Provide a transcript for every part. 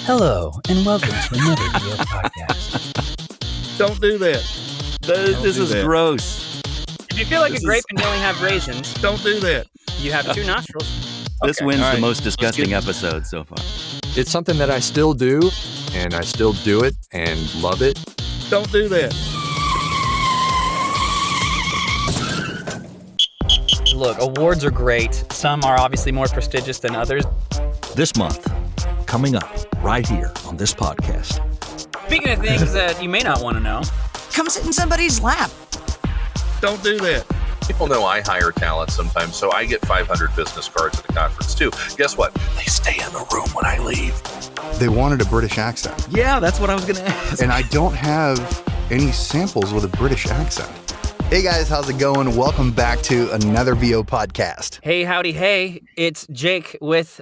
Hello, and welcome to another video podcast. Don't do that. This is gross. If you feel like a grape and you only have raisins, Don't do that. you have two nostrils. This Okay. wins All the right. most disgusting episode so far. It's something that I still do, and I still do it and love it. Don't do that. Look, awards are great. Some are obviously more prestigious than others. This month, coming up right here on this podcast. Speaking of things that you may not want to know, Come sit in somebody's lap. Don't do that. People know I hire talent sometimes, so I get 500 business cards at the conference too. Guess what? They stay in the room when I leave. They wanted a British accent, Yeah, that's what I was going to ask. and I don't have any samples with a British accent. Hey guys, how's it going? Welcome back to another VO podcast. hey, howdy, hey, it's Jake with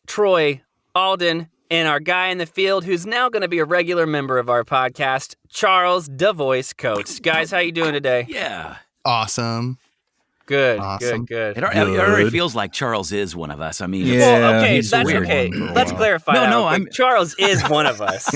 Troy, Alden, and our guy in the field who's now going to be a regular member of our podcast, Charles Da Voice Coates. Guys, how you doing today? Yeah. Awesome. Good, Awesome. good. It already feels like Charles is one of us. I mean, Yeah. Well, okay, he's that's weird okay. one for a Let's while. clarify No, that. no, real quick. I'm- Charles is one of us.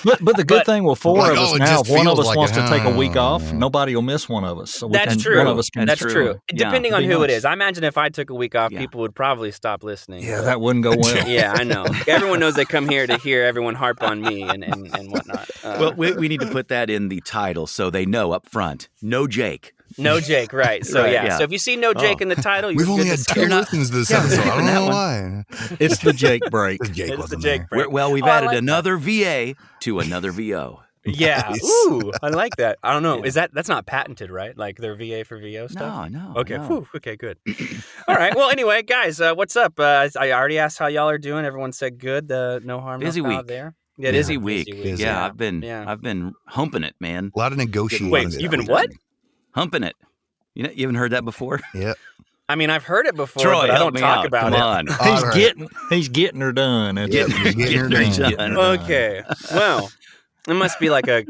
But the good But- thing with four Like, of us oh, it now, just if one of feels us like wants it, to take a week huh? off, nobody will miss one of us. So That's one true. of us can. That's That's true. true. Yeah. Depending on Be who it nice. is. I imagine if I took a week off, Yeah. people would probably stop listening. Yeah, but- that wouldn't go well. Yeah, I know. Everyone knows they come here to hear everyone harp on me and whatnot. Well, we need to put that in the title so they know up front. No Jake. No Jake, right. So, Right, yeah. yeah. So if you see no Jake in the title, you're We've only good had to two start. listens this Yeah, episode. I don't that know one. why. It's the Jake break. The Jake It's the wasn't Jake there. break. Well, we've Oh, I added like that. another VA to another VO. Yeah. Nice. Ooh, I like that. I don't know. Yeah. That's not patented, right? Like their VA for VO stuff? No. Okay. no. Whew, okay, good. All right. Well, anyway, guys, what's up? I already asked how y'all are doing. Everyone said good. No harm, Busy no foul week. there. Yeah, it is Busy a week. Busy. Yeah, Yeah. I've been humping it, man. A lot of negotiating. Wait, you've been what? Humping it. You haven't heard that before? Yeah. I mean, I've heard it before, Troy, but I help don't me talk out. about Come it. on. All right. He's getting her done. That's Yep, it. you're getting her Getting her done. done. Okay. Well, it must be like a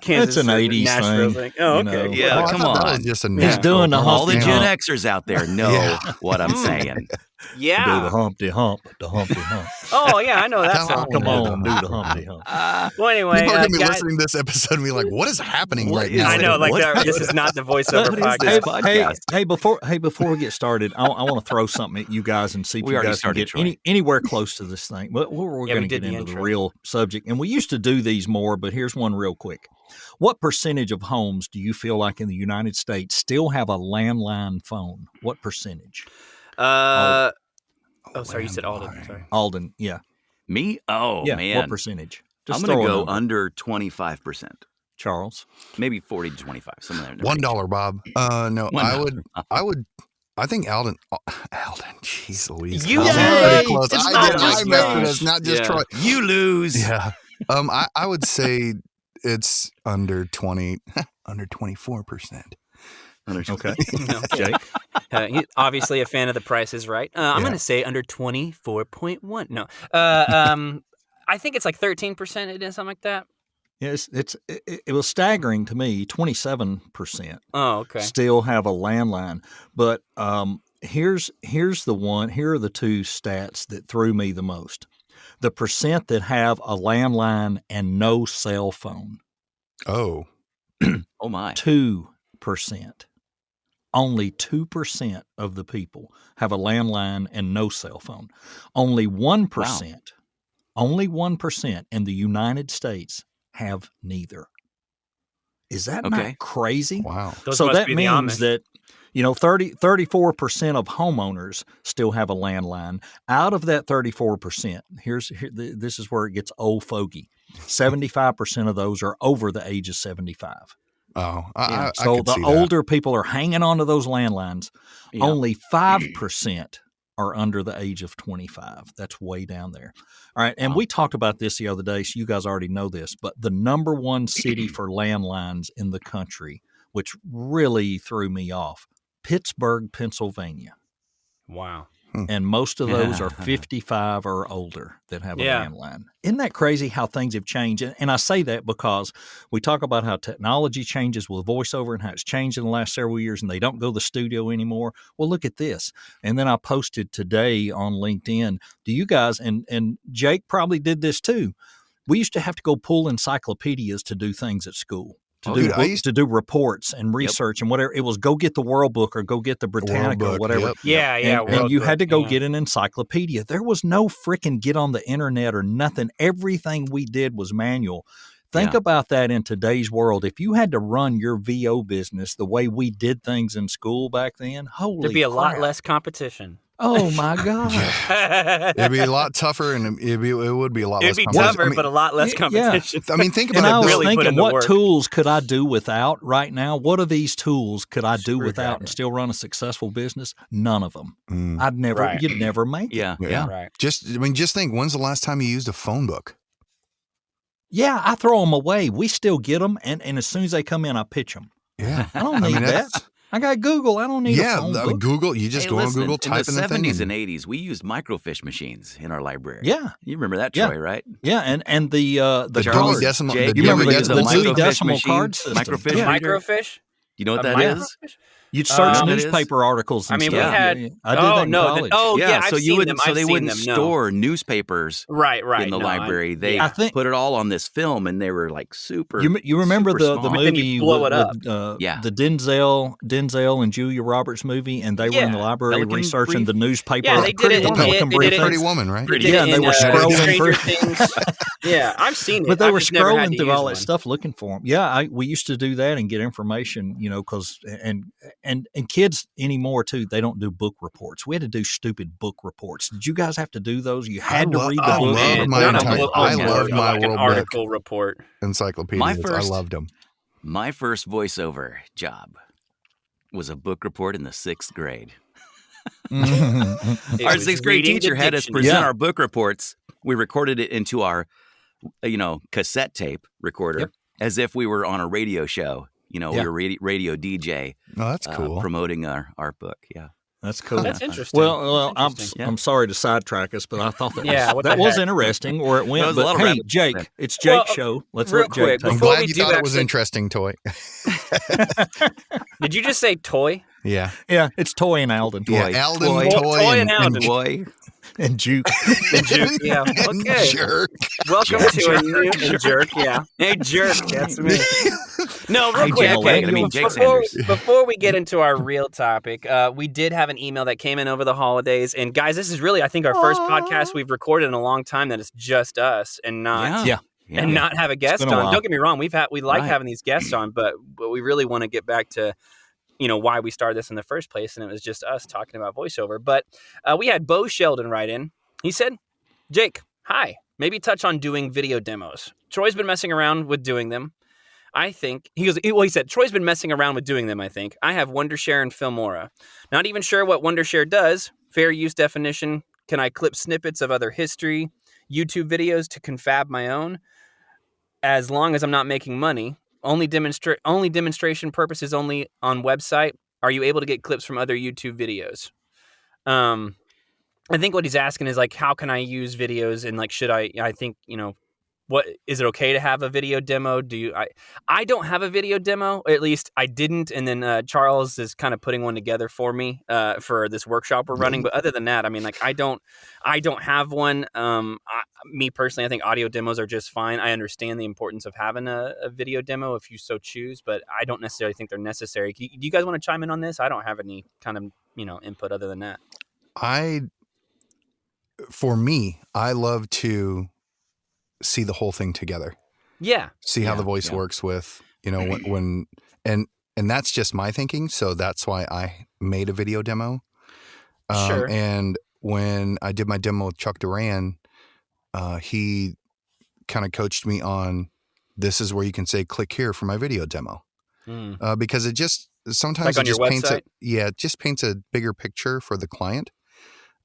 Kansas It's an or 80s Nashville thing, Oh, you okay. know. Yeah, Oh, I come thought that on. was just a He's natural doing the All the Humpty Gen hump. Xers out there know Yeah. what I'm saying. Do Yeah. the Humpty Hump, the Humpty Hump. Oh, yeah, I know that Come song. on. Come on, do the Humpty Hump. Well, anyway, People are going to be guys, listening to this episode and be like, what is happening What right is now? I know, like What- this is not the voiceover What is podcast. this Hey, podcast? before we get started, I want to throw something at you guys and see if We you already guys can started, get Troy. anywhere close to this thing. But we're Yeah, going we to did get the into the intro. real subject, and we used to do these more, but here's one real quick. What percentage of homes do you feel like in the United States still have a landline phone? What percentage? Sorry, you said Alden. Sorry. Alden, yeah, Me? Oh, yeah. man. What percentage? I'm throw going a to go number. under 25%. Charles. Maybe 40 to 25. Somewhere in there. $1, Bob. No, $1. I think Alden, jeez Louise. You I was did! very close. It's I not did. just I messed me. with us, not just Yeah. Troy. You lose. Yeah. I would say it's under 20, under 24%. Okay, No. Jake. He's obviously a fan of The Price is Right. I'm Yeah. going to say under 24.1. No. I think it's like 13%. It is something like that. Yeah, it was staggering to me. 27%. Oh, okay. still have a landline. But here's the one. Here are the two stats that threw me the most. The percent that have a landline and no cell phone, Oh. Oh, my. 2%. Only 2% of the people have a landline and no cell phone. Only 1%, only 1% in the United States have neither. Is that Okay. not crazy? Wow. Those So must that be the means Amish. that 34% of homeowners still have a landline. Out of that 34%, this is where it gets old fogey. 75% of those are over the age of 75. Oh, Yeah. I So could the see that. older people are hanging on to those landlines. Yeah. Only 5% are under the age of 25. That's way down there. All right. And we talked about this the other day, so you guys already know this, but the number one city for landlines in the country, which really threw me off, Pittsburgh, Pennsylvania. Wow. And most of those are 55 or older that have a landline. Isn't that crazy how things have changed? And I say that because we talk about how technology changes with voiceover and how it's changed in the last several years and they don't go to the studio anymore. Well, look at this. And then I posted today on LinkedIn, do you guys, and Jake probably did this too, we used to have to go pull encyclopedias to do things at school. To do reports and research and whatever. It was go get the World Book or go get the Britannica or whatever. And you had to go get an encyclopedia. There was no freaking get on the internet or nothing. Everything we did was manual. Think about that in today's world. If you had to run your VO business the way we did things in school back then, there'd be a lot less competition. Oh my God! It'd be a lot tougher, and it would be a lot less. It'd be tougher, but a lot less competition. I mean, think about and it. I was really thinking, what tools could I do without right now? What are these tools could I do without and still run a successful business? None of them. I'd never. You'd never make it. Yeah. Right. Just think. When's the last time you used a phone book? Yeah, I throw them away. We still get them, and as soon as they come in, I pitch them. Yeah, I don't need that. I got Google. I don't need a phone book. Google. You just go on Google, type in the thing. In the 70s and 80s, we used microfiche machines in our library. Yeah. You remember that, Troy, right? Yeah, and the Dewey Decimal. Jake, you remember the Dewey microfiche Decimal machine? card system. Microfiche? You know what that is? You'd search newspaper articles. And I mean, stuff. we had. I did that in college. I've so seen them. they wouldn't store newspapers right in the library. They put it all on this film, and they were like super. You remember the movie blow it up. The Denzel and Julia Roberts movie, and they were in the library researching the newspaper. Yeah, they did it in Pretty Woman, right? Yeah, they were scrolling through things. Yeah, I've seen it. But they were scrolling through all that stuff looking for them. Yeah, we used to do that and get information, because and kids anymore too, they don't do book reports. We had to do stupid book reports. Did you guys have to do those? You had to read the book. I loved my World article report encyclopedias. I loved them. My first voiceover job was a book report in the 6th grade. Our 6th grade teacher had us present our book reports. We recorded it into our, cassette tape recorder as if we were on a radio show. We were radio DJ. Oh, that's cool. Promoting our book. Yeah. That's cool. That's interesting. Well, I'm sorry to sidetrack us, but I thought that was interesting where it went. But hey, Jake, it's Jake's show. Let's let Jake take it. I'm glad you thought it was interesting, Toy. Did you just say toy? Yeah. Yeah, it's Toy and Alden. Yeah, Alden, Toy, and Alden. Toy. And Juke. And Juke, yeah. Okay. Jerk. Welcome to a new Jerk, yeah. Hey, Jerk, that's me. No, real quick. Before we get into our real topic, we did have an email that came in over the holidays. And guys, this is really, I think, our first podcast we've recorded in a long time that it's just us and not not have a guest on. Don't get me wrong, we like having these guests on, but we really want to get back to why we started this in the first place, and it was just us talking about voiceover. But we had Bo Sheldon write in. He said, Jake, hi. Maybe touch on doing video demos. Troy's been messing around with doing them. I think, he said, Troy's been messing around with doing them, I think. I have Wondershare and Filmora. Not even sure what Wondershare does. Fair use definition. Can I clip snippets of other history, YouTube videos to confab my own? As long as I'm not making money. Only demonstration purposes only on website. Are you able to get clips from other YouTube videos? I think what he's asking is how can I use videos and should I think, what is it okay to have a video demo? I don't have a video demo, or at least I didn't. And then Charles is kind of putting one together for me for this workshop we're running. But other than that, I mean, I don't have one. Me personally, I think audio demos are just fine. I understand the importance of having a video demo if you so choose, but I don't necessarily think they're necessary. Do you guys want to chime in on this? I don't have any kind of, input other than that. For me, I love to see the whole thing together. Yeah. See how the voice works with, when and that's just my thinking. So that's why I made a video demo. Sure. And when I did my demo with Chuck Duran, he kind of coached me on, this is where you can say, click here for my video demo. Because it just, sometimes it just paints a bigger picture for the client.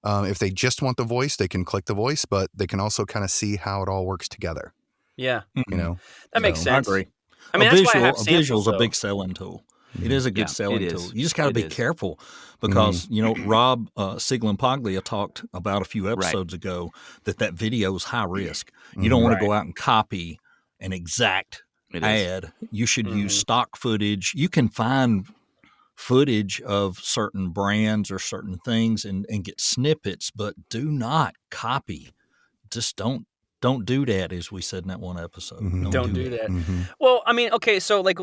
If they just want the voice, they can click the voice, but they can also kind of see how it all works together. Yeah. That makes sense. I agree. I mean, a visual's a big selling tool. It is a good selling tool. You just got to be careful because, Rob Sieglin-Poglia talked about a few episodes ago that video is high risk. You don't want to go out and copy an exact ad. You should use stock footage. You can find footage of certain brands or certain things and get snippets, but do not copy. Just don't do that, as we said in that one episode. Don't do that. Well, I mean, okay, so like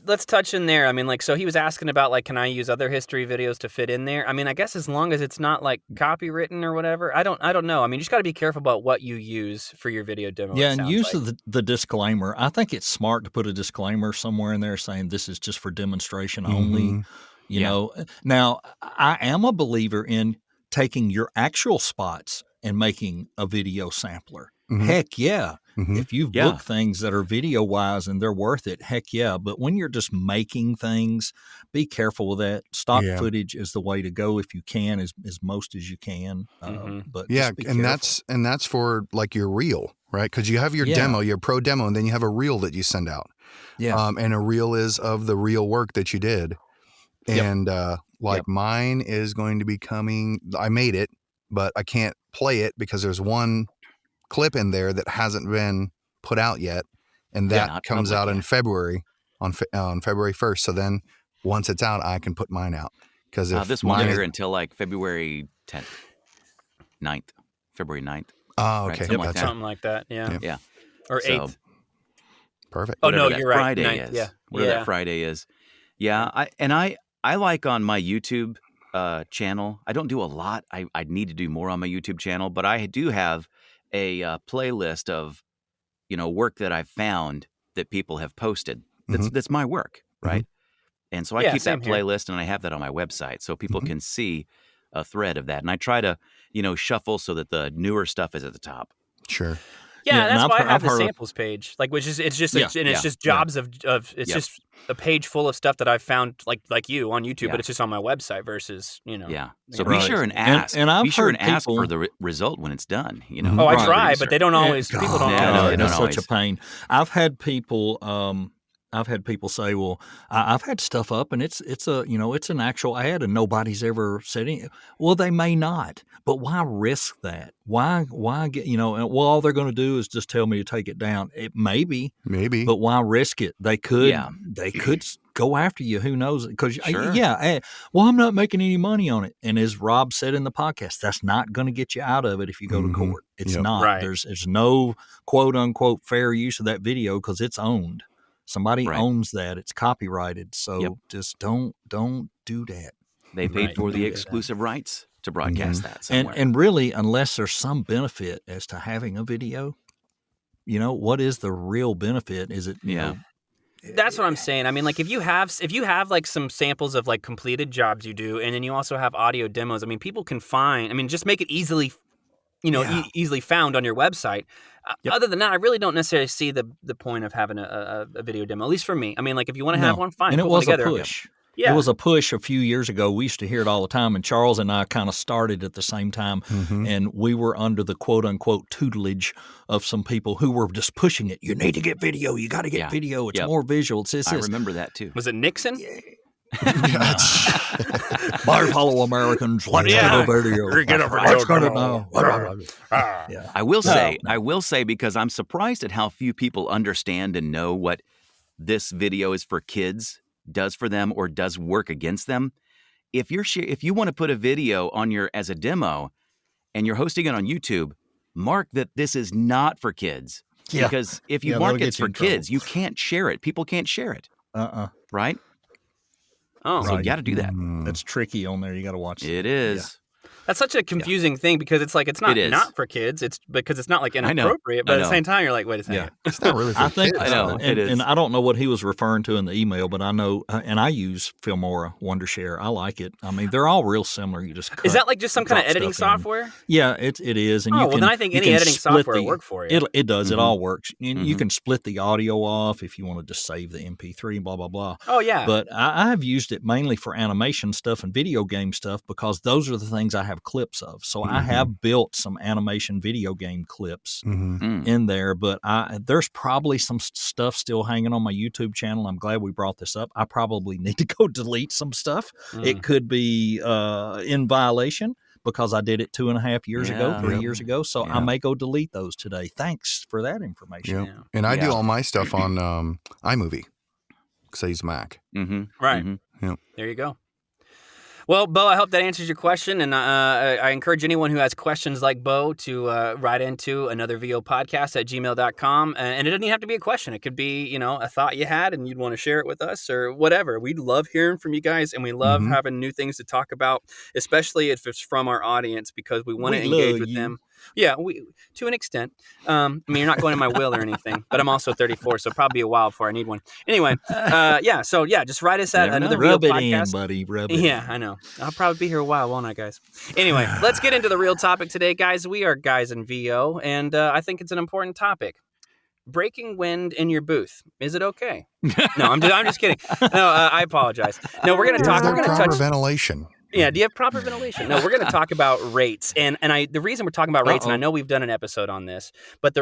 let's touch in there. I mean, like, so he was asking about like, can I use other history videos to fit in there? I mean, I guess as long as it's not like copywritten or whatever. I don't know. I mean, you just got to be careful about what you use for your video demo. Yeah, and use the disclaimer. I think it's smart to put a disclaimer somewhere in there saying this is just for demonstration only. You know, now I am a believer in taking your actual spots and making a video sampler. Heck yeah. If you've booked things that are video wise and they're worth it, heck yeah. But when you're just making things, be careful with that. Stock footage is the way to go if you can, as most as you can. But and that's for like your reel, right? Because you have your demo, your pro demo, and then you have a reel that you send out. And a reel is of the real work that you did. And mine is going to be coming. I made it, but I can't play it because there's one clip in there that hasn't been put out yet, and that comes out in February on February 1st. So then once it's out, I can put mine out because this won't air until like February 9th. February 9th. Oh, okay, right? Something like that. Yeah. Or 8th. Perfect. Oh no, you're right. Friday 9th. is. Whatever that Friday is. Yeah, I like on my YouTube channel. I don't do a lot. I need to do more on my YouTube channel, but I do have a playlist of, work that I've found that people have posted. That's my work, right? And so I keep that playlist and I have that on my website so people can see a thread of that. And I try to, shuffle so that the newer stuff is at the top. Sure. Yeah, that's why I have the samples page, like, which is it's just jobs of it's just a page full of stuff that I've found like you on YouTube, but it's just on my website versus So be sure and ask, be sure and ask for the result when it's done. Oh, I try, but they don't always. People don't always. It's such a pain. I've had people say, "Well, I've had stuff up, and it's an actual ad, and nobody's ever said anything." Well, they may not, but why risk that? Why get all they're going to do is just tell me to take it down. It maybe, but why risk it? They could go after you. Who knows? Because I'm not making any money on it. And as Rob said in the podcast, that's not going to get you out of it if you go to court. It's not. Right. There's no quote unquote fair use of that video because it's owned. Somebody owns that. It's copyrighted. So just don't do that. They paid for the exclusive rights to broadcast that somewhere. And really, unless there's some benefit as to having a video, what is the real benefit? Is it, That's what I'm saying. I mean, like if you have like some samples of like completed jobs you do, and then you also have audio demos, I mean, people can find, just make it easily easily found on your website. Other than that, I really don't necessarily see the point of having a video demo, at least for me. I mean, like if you want to have one, fine. And it was a push. Yeah. It was a push a few years ago. We used to hear it all the time, and Charles and I kind of started at the same time, and we were under the quote-unquote tutelage of some people who were just pushing it. You need to get video. You got to get video. It's more visual. I remember that, too. Was it Nixon? My fellow Americans, let's get a video. Get a video. I will say, because I'm surprised at how few people understand and know what this video is for kids does for them or does work against them. If you want to put a video on as a demo and you're hosting it on YouTube, mark that this is not for kids. Yeah. Because if you mark it for kids, you can't share it. People can't share it. Right? Oh, so you got to do that. That's tricky on there. You got to watch it. It is. That's such a confusing thing because it's like it's not for kids. It's because it's not like inappropriate, but at the same time you're like, wait a second. Yeah. It's not really for kids. I know. It is. And I don't know what he was referring to in the email, but I know, and I use Filmora, Wondershare. I like it. I mean, they're all real similar. You just is that like just some kind of editing software? Yeah, it is. And then I think any editing software will work for you. It does. It all works. And you can split the audio off if you want to just save the MP3, blah, blah, blah. Oh, yeah. But I have used it mainly for animation stuff and video game stuff because those are the things I have have clips of. So I have built some animation video game clips Mm-hmm. in there, but there's probably some stuff still hanging on my YouTube channel. I'm glad we brought this up. I probably need to go delete some stuff. It could be in violation because I did it 2.5 years ago, 3 years ago. So I may go delete those today. Thanks for that information. Yeah. And I do all my stuff on iMovie because I use Mac. Mm-hmm. Right. Mm-hmm. Yep. There you go. Well, Bo, I hope that answers your question. And I encourage anyone who has questions like Bo to write into anotherVOpodcast@gmail.com. And it doesn't even have to be a question. It could be, a thought you had and you'd want to share it with us or whatever. We'd love hearing from you guys. And we love having new things to talk about, especially if it's from our audience, because we want to engage with them. Yeah, to an extent. You're not going in my will or anything, but I'm also 34, so probably a while before I need one. Anyway, just write us at another Rub it podcast. in, buddy. Rub it Yeah, in. I know. I'll probably be here a while, won't I, guys? Anyway, let's get into the real topic today, guys. We are Guys in VO, and I think it's an important topic. Breaking wind in your booth. Is it okay? No, I'm just kidding. No, I apologize. No, we're going to talk. We're going to touch ventilation. Yeah, do you have proper ventilation? No, we're going to talk about rates, and the reason we're talking about rates, and I know we've done an episode on this, but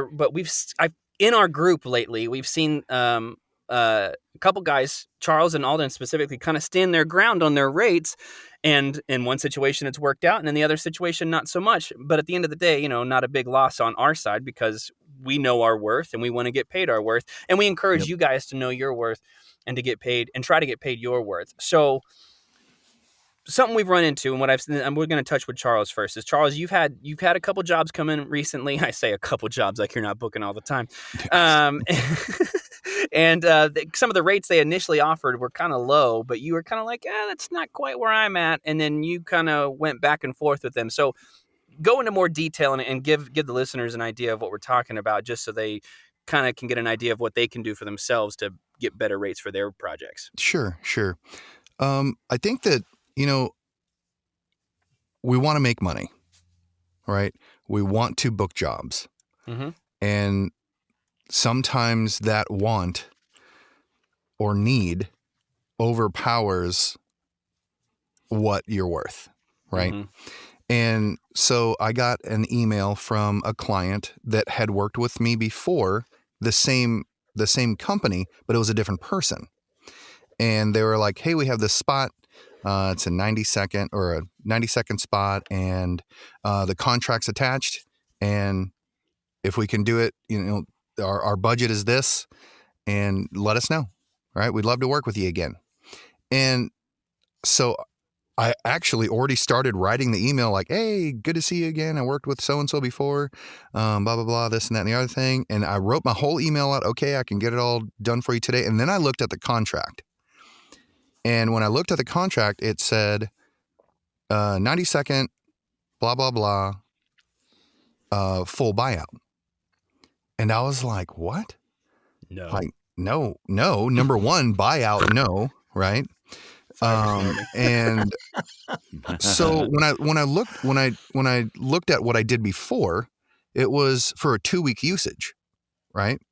I've in our group lately, we've seen a couple guys, Charles and Alden specifically, kind of stand their ground on their rates, and in one situation it's worked out, and in the other situation not so much. But at the end of the day, not a big loss on our side because we know our worth and we want to get paid our worth, and we encourage you guys to know your worth and to get paid and try to get paid your worth. So. Something we've run into, and we're going to touch with Charles first. Is Charles, you've had a couple jobs come in recently. I say a couple jobs like you're not booking all the time, and some of the rates they initially offered were kind of low, but you were kind of like, that's not quite where I'm at, and then you kind of went back and forth with them. So go into more detail and give the listeners an idea of what we're talking about, just so they kind of can get an idea of what they can do for themselves to get better rates for their projects. Sure. I think that. We want to make money, right? We want to book jobs. Mm-hmm. And sometimes that want or need overpowers what you're worth, right? Mm-hmm. And so I got an email from a client that had worked with me before, the same company, but it was a different person. And they were like, hey, we have this spot. It's a 90-second spot, and the contract's attached. And if we can do it, our budget is this, and let us know. Right? We'd love to work with you again. And so I actually already started writing the email like, hey, good to see you again. I worked with so-and-so before, blah, blah, blah, this and that and the other thing. And I wrote my whole email out. Okay, I can get it all done for you today. And then I looked at the contract. And when I looked at the contract, it said 90-second, blah, blah, blah, full buyout. And I was like, what? No. Like, no. Number one, buyout, no, right? And so when I looked at what I did before, it was for a 2-week usage, right?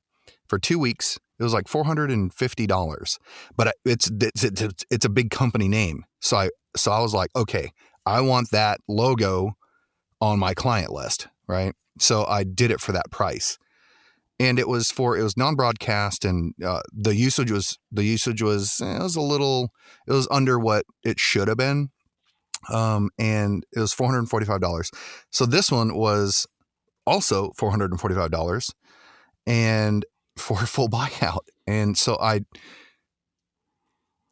For 2 weeks. It was like $450, but it's a big company name. So I was like, okay, I want that logo on my client list, right? So I did it for that price, and it was non-broadcast, and the usage was it was under what it should have been, and it was $445. So this one was also $445, and for a full buyout. And so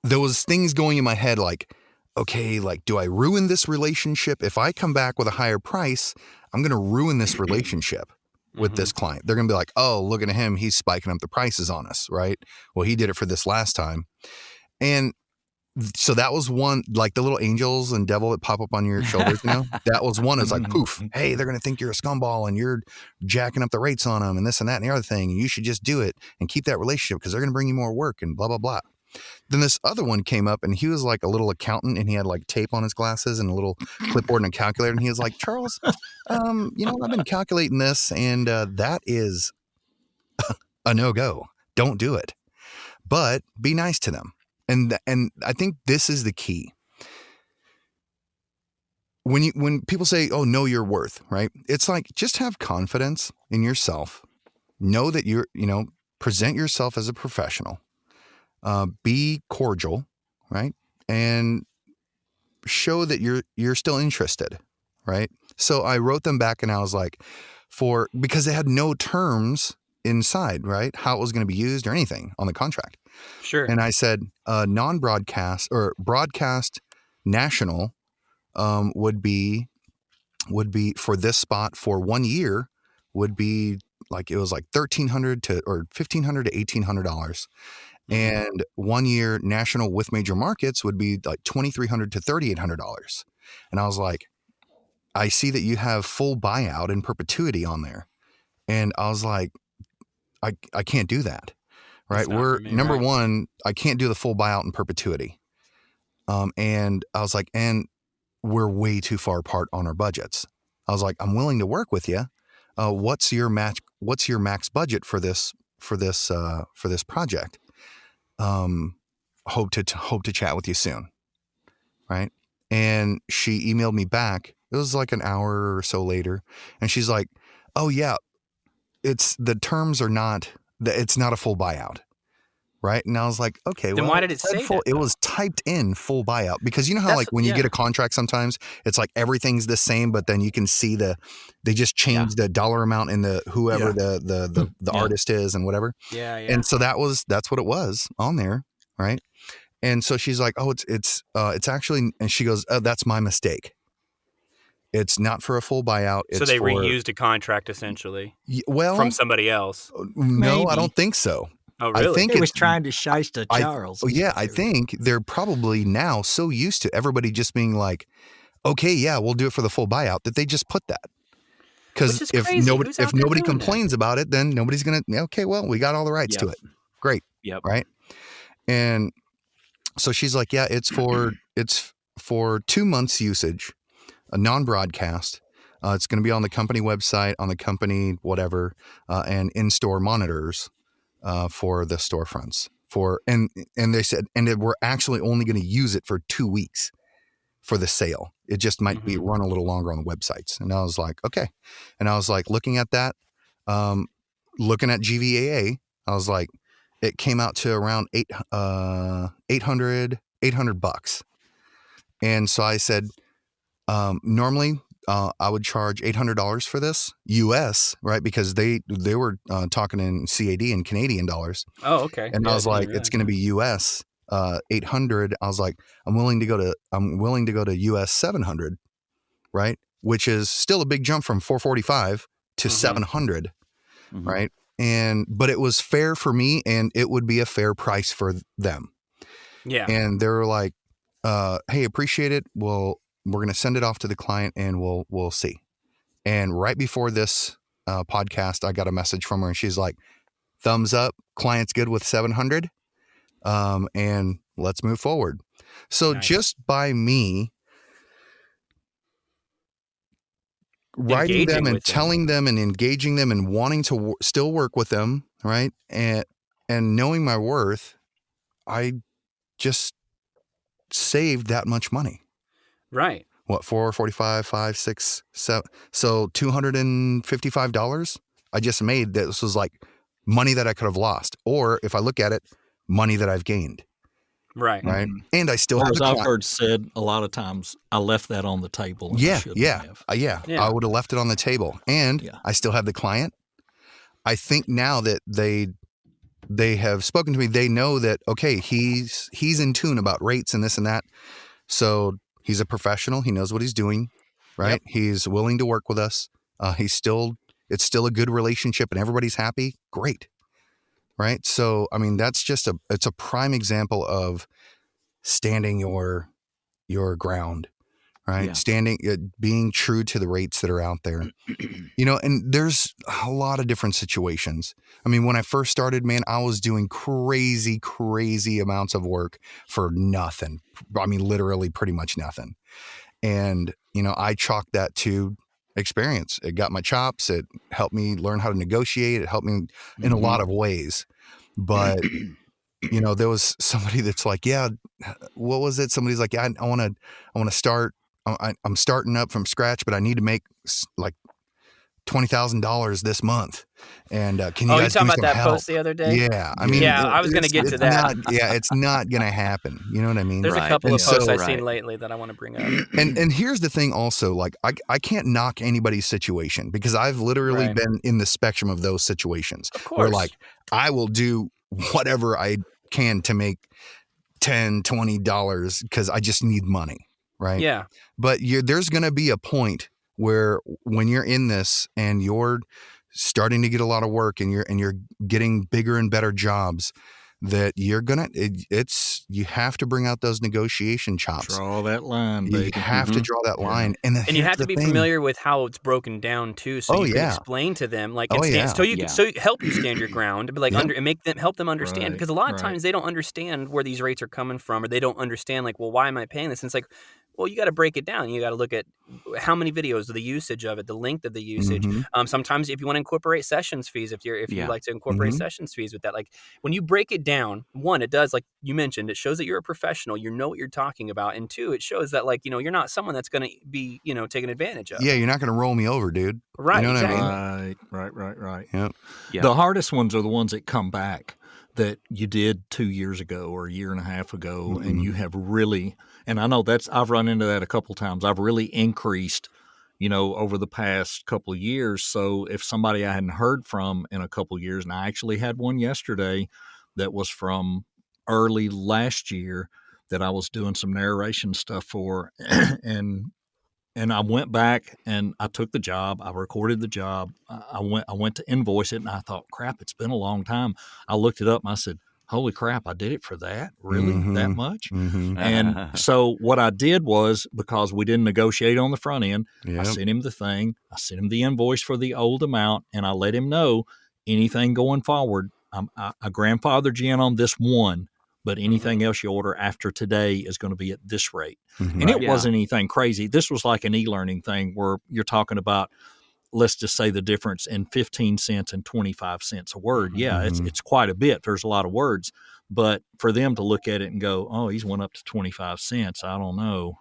there was things going in my head like, okay, like, do I ruin this relationship? If I come back with a higher price, I'm going to ruin this relationship with this client. They're going to be like, oh, look at him. He's spiking up the prices on us, right? Well, he did it for this last time. And so that was one, like the little angels and devil that pop up on your shoulders, that was one. It's like, poof, hey, they're going to think you're a scumball and you're jacking up the rates on them and this and that and the other thing. And you should just do it and keep that relationship because they're going to bring you more work and blah, blah, blah. Then this other one came up, and he was like a little accountant, and he had like tape on his glasses and a little clipboard and a calculator. And he was like, Charles, I've been calculating this, and that is a no-go. Don't do it. But be nice to them. And I think this is the key. when people say, "Oh, know your worth," right? It's like, just have confidence in yourself. Know that present yourself as a professional. Be cordial, right? And show that you're still interested, right? So I wrote them back and I was like, because they had no terms inside, right? How it was going to be used or anything on the contract. Sure. And I said, non-broadcast or broadcast national would be for this spot for 1 year would be like, it was like $1,300 to $1,500 to $1,800. And 1 year national with major markets would be like $2,300 to $3,800. And I was like, I see that you have full buyout in perpetuity on there. And I was like, I can't do that. Right. We're number one, I can't do the full buyout in perpetuity. And I was like, and we're way too far apart on our budgets. I was like, I'm willing to work with you. What's your max budget for this project? Hope to chat with you soon. Right. And she emailed me back. It was like an hour or so later. And she's like, oh yeah, it's not a full buyout. Right. And I was like, okay, then why did it say that? It was typed in full buyout, because you know how when you get a contract, sometimes it's like everything's the same, but then you can see they just changed the dollar amount in the whoever the artist is and whatever. Yeah. And so that's what it was on there. Right. And so she's like, oh, it's actually, and she goes, oh, that's my mistake. It's not for a full buyout. So they reused a contract essentially. Well, from somebody else. No, Maybe. I don't think so. Oh, really? I think it was trying to shyster Charles. I think they're probably now so used to everybody just being like, okay, yeah, we'll do it for the full buyout, that they just put that. Because if nobody complains about it, then nobody's going to, okay, well, we got all the rights to it. Great. Yep. Right. And so she's like, yeah, it's for 2 months usage, a non-broadcast. It's going to be on the company website, on the company whatever, and in-store monitors for the storefronts. And they said, and we're actually only going to use it for 2 weeks for the sale. It just might be run a little longer on the websites. And I was like, okay. And I was like, looking at that, looking at GVAA, I was like, it came out to around $800. And so I said, normally I would charge $800 for this US, right? Because they were talking in CAD and Canadian dollars. Oh, okay. And I was like, it's going to be US 800. I was like, I'm willing to go to US 700, right? Which is still a big jump from 445 to 700, right? But it was fair for me, and it would be a fair price for them. Yeah. And they were like, hey, appreciate it. We're going to send it off to the client and we'll see. And right before this podcast, I got a message from her and she's like, thumbs up, client's good with 700. And let's move forward. So just by me writing them and telling them and engaging them and wanting to still work with them, right? And knowing my worth, I just saved that much money. Right. What, $445, $5, $6, $7, so $255 I just made. This was like money that I could have lost, or if I look at it, money that I've gained. Right. Right. And I still As I've heard said a lot of times, I left that on the table. And yeah. Yeah. I would have left it on the table, and I still have the client. I think now that they have spoken to me, they know that, okay, he's in tune about rates and this and that. So he's a professional. He knows what he's doing, right? Yep. He's willing to work with us. It's still a good relationship and everybody's happy. Great. Right. So, I mean, that's it's a prime example of standing your ground, right? Yeah. Being true to the rates that are out there, and there's a lot of different situations. I mean, when I first started, man, I was doing crazy amounts of work for nothing. I mean, literally pretty much nothing. And, I chalked that to experience. It got my chops. It helped me learn how to negotiate. It helped me in a lot of ways. But, there was somebody that's like, yeah, what was it? Somebody's like, yeah, I want to start I'm starting up from scratch, but I need to make like $20,000 this month. And can you guys talking give about me some that help? post the other day? Yeah, I mean, yeah, I was going to get to that. It's not going to happen. You know what I mean? There's Right. a couple And of posts so- I've seen lately that I want to bring up. And here's the thing also, like I can't knock anybody's situation because I've literally Right. been in the spectrum of those situations Of course. where like I will do whatever I can to make $10, $20 because I just need money. Right. Yeah. But there's going to be a point where when you're in this and you're starting to get a lot of work and you're getting bigger and better jobs, that you're gonna you have to bring out those negotiation chops. Draw that line, You baby. have to draw that line, and And you have to be familiar with how it's broken down too, so you can explain to them, like, so help you stand your ground, but like and help them understand, because a lot of times they don't understand where these rates are coming from, or they don't understand like, well, why am I paying this? And it's like, well, you got to break it down. You got to look at how many videos, the usage of it, the length of the usage. Mm-hmm. Sometimes if you want to incorporate sessions fees, if you like to incorporate Mm-hmm. sessions fees with that, like when you break it down, one, it does, like you mentioned, it shows that you're a professional, you know what you're talking about, and two, it shows that like, you're not someone that's going to be, taken advantage of. Yeah, you're not going to roll me over, dude. Right. You know what exactly. I mean? Right. Yep. Yeah. The hardest ones are the ones that come back that you did 2 years ago or a year and a half ago, and you have really, and I know I've run into that a couple times. I've really increased, over the past couple of years. So if somebody I hadn't heard from in a couple of years, and I actually had one yesterday that was from early last year that I was doing some narration stuff for, and I went back and I took the job. I recorded the job. I went to invoice it, and I thought, crap, it's been a long time. I looked it up and I said, holy crap, I did it for that? Really? That much? Mm-hmm. And so what I did was, because we didn't negotiate on the front end, Yep. I sent him the thing. I sent him the invoice for the old amount, and I let him know anything going forward, I grandfathered you in on this one, but anything else you order after today is going to be at this rate. Mm-hmm. And it wasn't anything crazy. This was like an e-learning thing where you're talking about, let's just say the difference in 15 cents and 25 cents a word. Yeah, it's quite a bit. There's a lot of words. But for them to look at it and go, oh, he's went up to 25 cents. I don't know.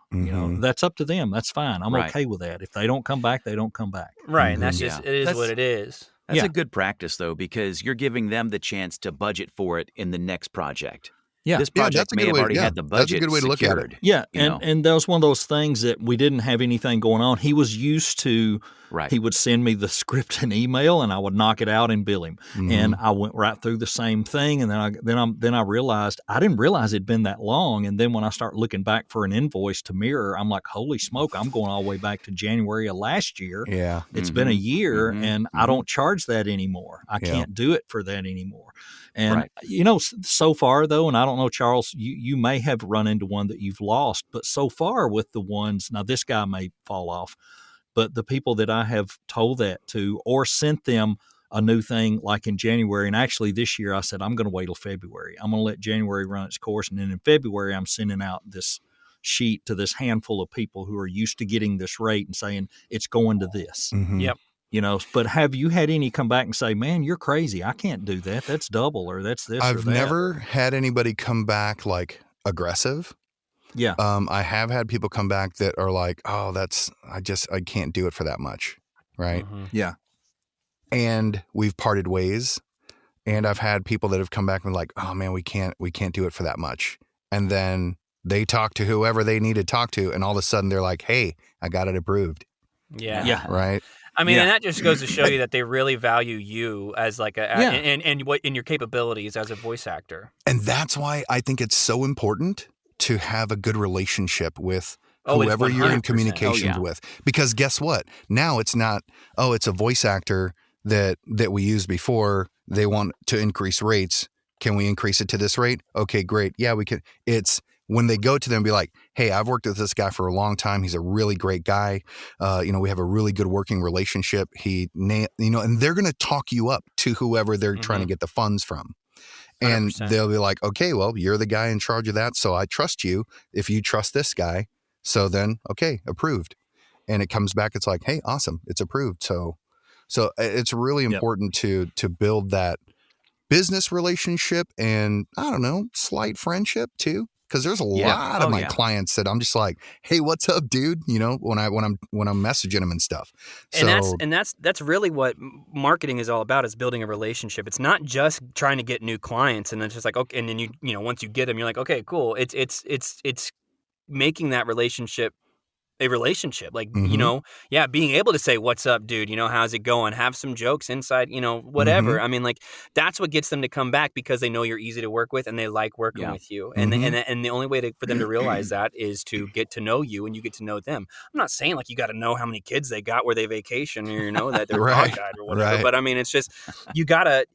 That's up to them. That's fine. I'm okay with that. If they don't come back, they don't come back. Right. And that's just, it is what it is. That's a good practice, though, because you're giving them the chance to budget for it in the next project. Yeah. This project may have already had the budget That's a good way to look at secured. it. Yeah, and that was one of those things that we didn't have anything going on. He was used to, he would send me the script and email, and I would knock it out and bill him. And I went right through the same thing, and then I realized I didn't realize it'd been that long. And then when I start looking back for an invoice to mirror, I'm like, holy smoke! I'm going all the way back to January of last year. Yeah, it's been a year, and I don't charge that anymore. I can't do it for that anymore. And, so far, though, and I don't know, Charles, you may have run into one that you've lost, but so far with the ones, now this guy may fall off, but the people that I have told that to or sent them a new thing like in January, and actually this year I said, I'm going to wait till February. I'm going to let January run its course, and then in February I'm sending out this sheet to this handful of people who are used to getting this rate and saying it's going to this. Yep. But have you had any come back and say, man, you're crazy. I can't do that. That's double, or that's this or that. I've never had anybody come back like aggressive. Yeah. I have had people come back that are like, oh, I can't do it for that much. Right. Yeah. And we've parted ways. And I've had people that have come back and like, oh man, we can't do it for that much. And then they talk to whoever they need to talk to. And all of a sudden they're like, hey, I got it approved. Yeah. Yeah. Right. I mean, and that just goes to show you that they really value you as like and what in your capabilities as a voice actor. And that's why I think it's so important to have a good relationship with whoever you're in communications with. Because guess what? Now it's not, it's a voice actor that we used before. They want to increase rates. Can we increase it to this rate? Okay, great. Yeah, we can. It's when they go to them and be like, hey, I've worked with this guy for a long time. He's a really great guy. We have a really good working relationship. And they're going to talk you up to whoever they're trying to get the funds from. And 100%. they'll be like, okay, well, you're the guy in charge of that. So I trust you. If you trust this guy, so then, okay, approved. And it comes back. It's like, hey, awesome. It's approved. So it's really important to build that business relationship and, I don't know, slight friendship too. because there's a lot of my clients that I'm just like, hey, what's up, dude? You know, when I'm messaging them and stuff. And that's really what marketing is all about, is building a relationship. It's not just trying to get new clients and then just like, okay, and then you know once you get them, you're like, okay, cool. It's making that relationship a relationship, like, you know, being able to say, what's up, dude, you know, how's it going? Have some jokes inside, you know, whatever. I mean, like, that's what gets them to come back, because they know you're easy to work with and they like working with you. And the only way for them to realize that is to get to know you and you get to know them. I'm not saying like you got to know how many kids they got, where they vacation, or, you know, that they're dog died or whatever. But I mean, it's just, you gotta,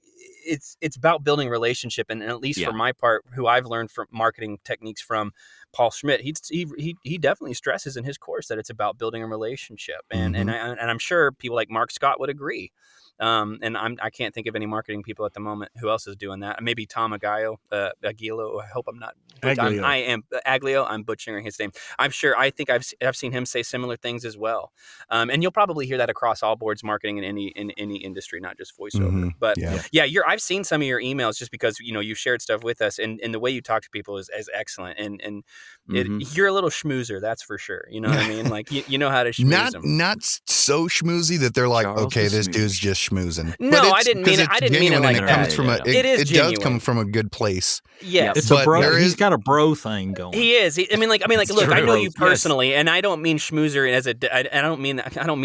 it's about building a relationship. And at least for my part, who I've learned from marketing techniques from Paul Schmidt, he definitely stresses in his course that it's about building a relationship. And I'm sure people like Mark Scott would agree. And I can't think of any marketing people at the moment who else is doing that. Maybe Tom Aguilo. I hope I'm not. Aglio. I'm butchering his name. I think I've seen him say similar things as well. And you'll probably hear that across all boards marketing in any industry, not just voiceover. But I've seen some of your emails just because, you know, you shared stuff with us, and the way you talk to people is excellent. And you're a little schmoozer, that's for sure. You know what I mean? Like you know how to schmooze them. Not so schmoozy that they're like, Charles, okay, this dude's just schmoozing. No, I didn't mean it. I didn't mean it like that. It does come from a good place. Yes, it's a bro. He's got a bro thing going. He is. I mean, like, look, I know you personally, and I don't mean schmoozer as I don't mean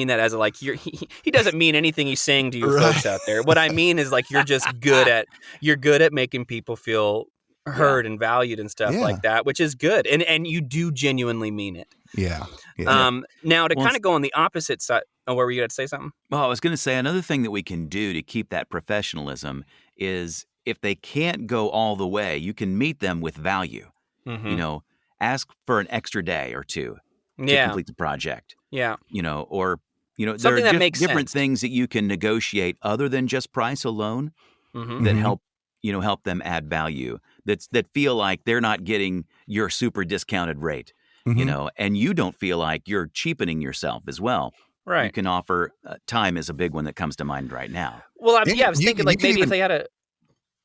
that as a like. He doesn't mean anything he's saying to you folks out there. What I mean is like you're just good at making people feel heard and valued and stuff like that, which is good, and you do genuinely mean it. Yeah. Now to kind of go on the opposite side. Oh, where were you going to say something? Well, I was going to say another thing that we can do to keep that professionalism is if they can't go all the way, you can meet them with value. You know, ask for an extra day or two to complete the project. Yeah. You know, or, you know, something there are that makes different sense. things that you can negotiate other than just price alone that help them add value, that feel like they're not getting your super discounted rate, you know, and you don't feel like you're cheapening yourself as well. Right. You can offer time is a big one that comes to mind right now. Well, I was thinking like maybe if they had a.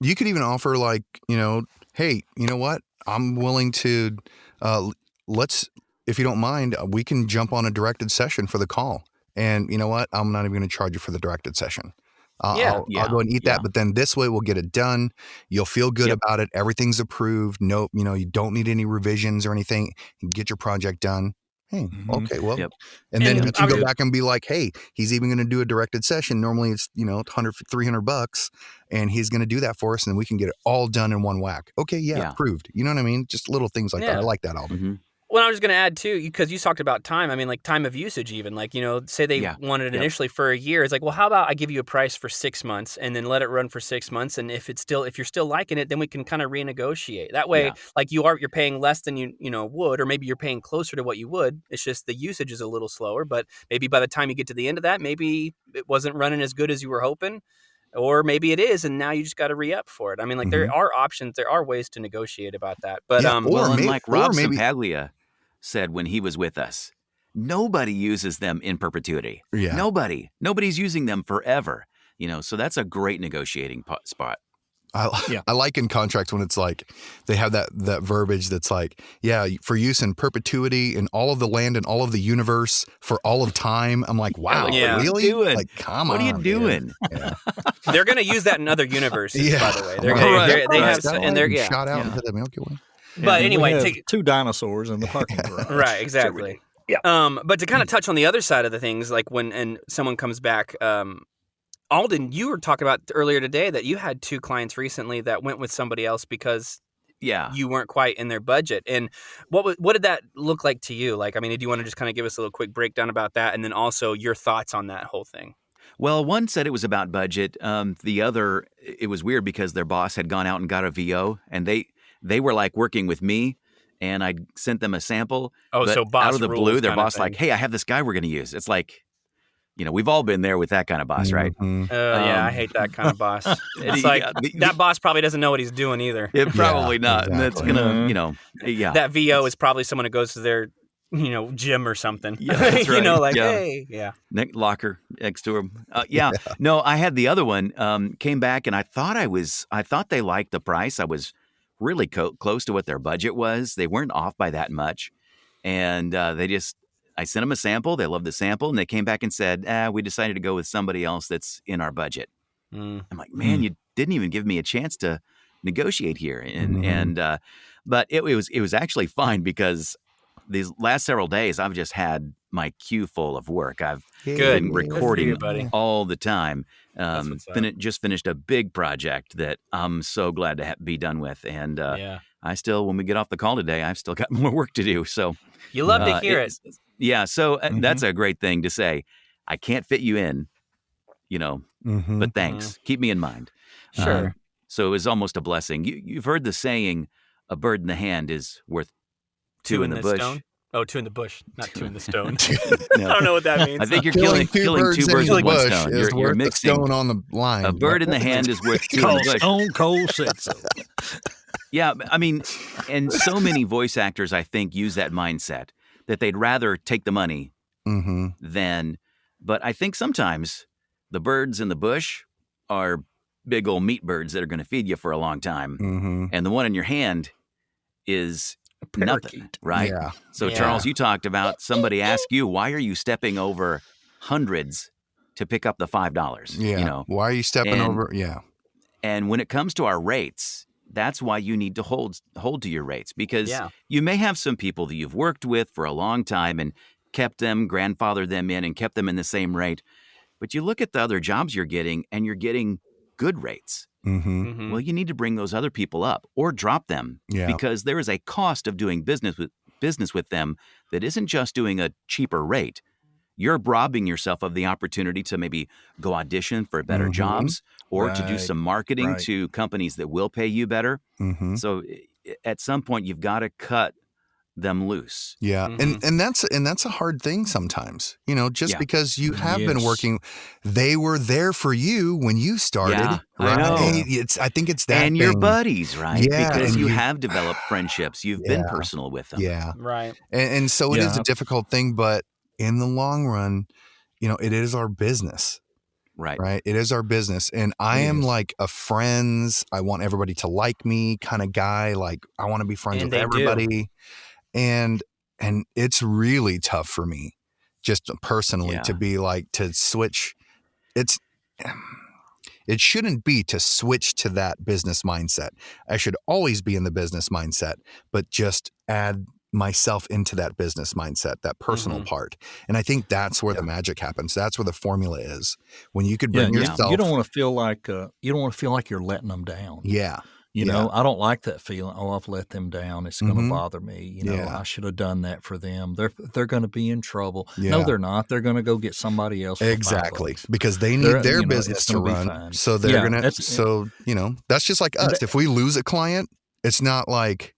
You could even offer like, you know, hey, you know what? I'm willing to, if you don't mind, we can jump on a directed session for the call. And you know what? I'm not even going to charge you for the directed session. I'll go and eat that. But then this way we'll get it done. You'll feel good about it. Everything's approved. No, you know, you don't need any revisions or anything. You get your project done. Hey, okay, well, and then you can go back and be like, hey, he's even going to do a directed session. Normally it's, you know, $100, $300, and he's going to do that for us, and then we can get it all done in one whack. Okay, approved. You know what I mean? Just little things like that. I like that, Alden. Well, I was going to add too, because you talked about time. I mean, like time of usage, even like, you know, say they wanted it initially for a year. It's like, well, how about I give you a price for 6 months and then let it run for 6 months. And if you're still liking it, then we can kind of renegotiate. That way, like you're paying less than you would, or maybe you're paying closer to what you would. It's just the usage is a little slower, but maybe by the time you get to the end of that, maybe it wasn't running as good as you were hoping. Or maybe it is, and now you just got to re-up for it. I mean, like there are options, there are ways to negotiate about that. But like Rob Sampaglia said when he was with us, nobody uses them in perpetuity. Yeah. Nobody's using them forever. You know, so that's a great negotiating spot. I like in contracts when it's like they have that verbiage that's like, for use in perpetuity in all of the land and all of the universe for all of time. I'm like, wow, really? Like, come on. What are you doing? Yeah. They're going to use that in other universes, by the way. They have and they're shot out into the Milky Way. But anyway, two dinosaurs in the parking garage. Right, exactly. Yeah. But to kind of touch on the other side of the things, like when someone comes back, Alden, you were talking about earlier today that you had 2 clients recently that went with somebody else because you weren't quite in their budget. And what did that look like to you? Like, I mean, do you want to just kind of give us a little quick breakdown about that, and then also your thoughts on that whole thing? Well, one said it was about budget. The other, it was weird because their boss had gone out and got a VO, and they were like working with me, and I sent them a sample. Oh, so boss out of the blue, their boss like, hey, I have this guy we're going to use. It's like, you know, we've all been there with that kind of boss, right? I hate that kind of boss. It's like that boss probably doesn't know what he's doing either. Probably not. Exactly. And that's going to, That VO is probably someone who goes to their, you know, gym or something. Yeah, that's right. You know, like, hey, neck locker next to him. No, I had the other one, came back and I thought they liked the price. I was really close to what their budget was. They weren't off by that much. And I sent them a sample. They loved the sample. And they came back and said, we decided to go with somebody else that's in our budget. I'm like, man, you didn't even give me a chance to negotiate here. But it was actually fine because these last several days, I've just had my queue full of work. I've been recording all the time. Just finished a big project that I'm so glad to be done with. And I still, when we get off the call today, I've still got more work to do. So you love to hear it. Yeah. So that's a great thing to say. I can't fit you in, but thanks. Keep me in mind. Sure. So it was almost a blessing. You've heard the saying, a bird in the hand is worth two in the bush. Stone? Oh, 2 in the bush, not 2 in the stone. No. I don't know what that means. I think you're killing two birds with one stone. You're mixing stone on the line. A bird in the hand is worth 2 in the bush. Stone Cold said so. Yeah, I mean, and so many voice actors, I think, use that mindset that they'd rather take the money than. But I think sometimes the birds in the bush are big old meat birds that are going to feed you for a long time, and the one in your hand is nothing, right? Yeah. So Charles, you talked about somebody asked you, why are you stepping over hundreds to pick up the $5? Yeah. Why are you stepping over? Yeah. And when it comes to our rates, that's why you need to hold to your rates, because you may have some people that you've worked with for a long time and kept them, grandfathered them in and kept them in the same rate. But you look at the other jobs you're getting and you're getting good rates. Well, you need to bring those other people up or drop them because there is a cost of doing business with them that isn't just doing a cheaper rate. You're robbing yourself of the opportunity to maybe go audition for better jobs or to do some marketing to companies that will pay you better. So at some point, you've got to cut them loose. Yeah. And that's a hard thing sometimes, just because you have been working, they were there for you when you started, right? I think it's that. And thing. your buddies, right? Yeah. Because you have developed friendships. You've been personal with them. Yeah. Right. And so it is a difficult thing, but in the long run, it is our business. Right. It is our business. And I am like a friends. I want everybody to like me kind of guy. Like I want to be friends with everybody. And it's really tough for me just personally to be like, to switch. It shouldn't be to switch to that business mindset. I should always be in the business mindset, but just add myself into that business mindset, that personal part. And I think that's where the magic happens. That's where the formula is. When you could bring yourself. You don't want to feel like you're letting them down. Yeah. You know, I don't like that feeling. Oh, I've let them down. It's going to bother me. I should have done that for them. They're going to be in trouble. Yeah. No, they're not. They're going to go get somebody else. Exactly, because they need their business to run. So they're going to. So that's just like us. If we lose a client, it's not like.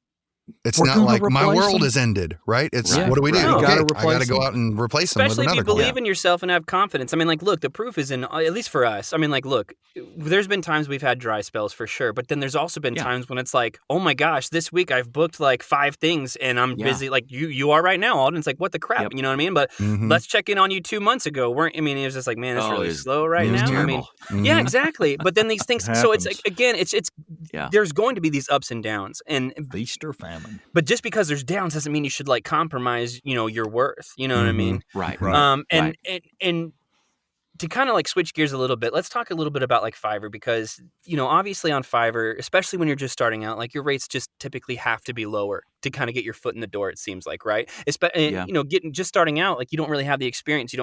It's not like my world has ended, right? It's what do we do? Okay, I got to go out and replace them with another. Especially if you believe in yourself and have confidence. I mean, like, look, the proof is in, at least for us. I mean, like, look, there's been times we've had dry spells for sure, but then there's also been times when it's like, oh my gosh, this week I've booked like 5 things and I'm busy. Like you are right now, Alden. It's like, what the crap? You know what I mean? But let's check in on you 2 months ago. It was just like, man, it's really slow right now. Terrible. I mean, yeah, exactly. But then these things, so it's like, again, it's there's going to be these ups and downs and feast or famine. But just because there's downs doesn't mean you should like compromise, your worth. You know what I mean? Right. And to kind of like switch gears a little bit, let's talk a little bit about like Fiverr because, obviously on Fiverr, especially when you're just starting out, like your rates just typically have to be lower to kind of get your foot in the door, it seems like, right? Just starting out, like you don't really have the experience.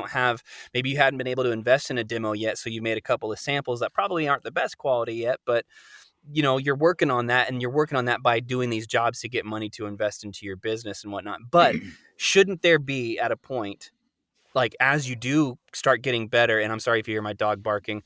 Maybe you hadn't been able to invest in a demo yet. So you made a couple of samples that probably aren't the best quality yet, but you're working on that and you're working on that by doing these jobs to get money to invest into your business and whatnot. But shouldn't there be at a point, like as you do start getting better, and I'm sorry if you hear my dog barking,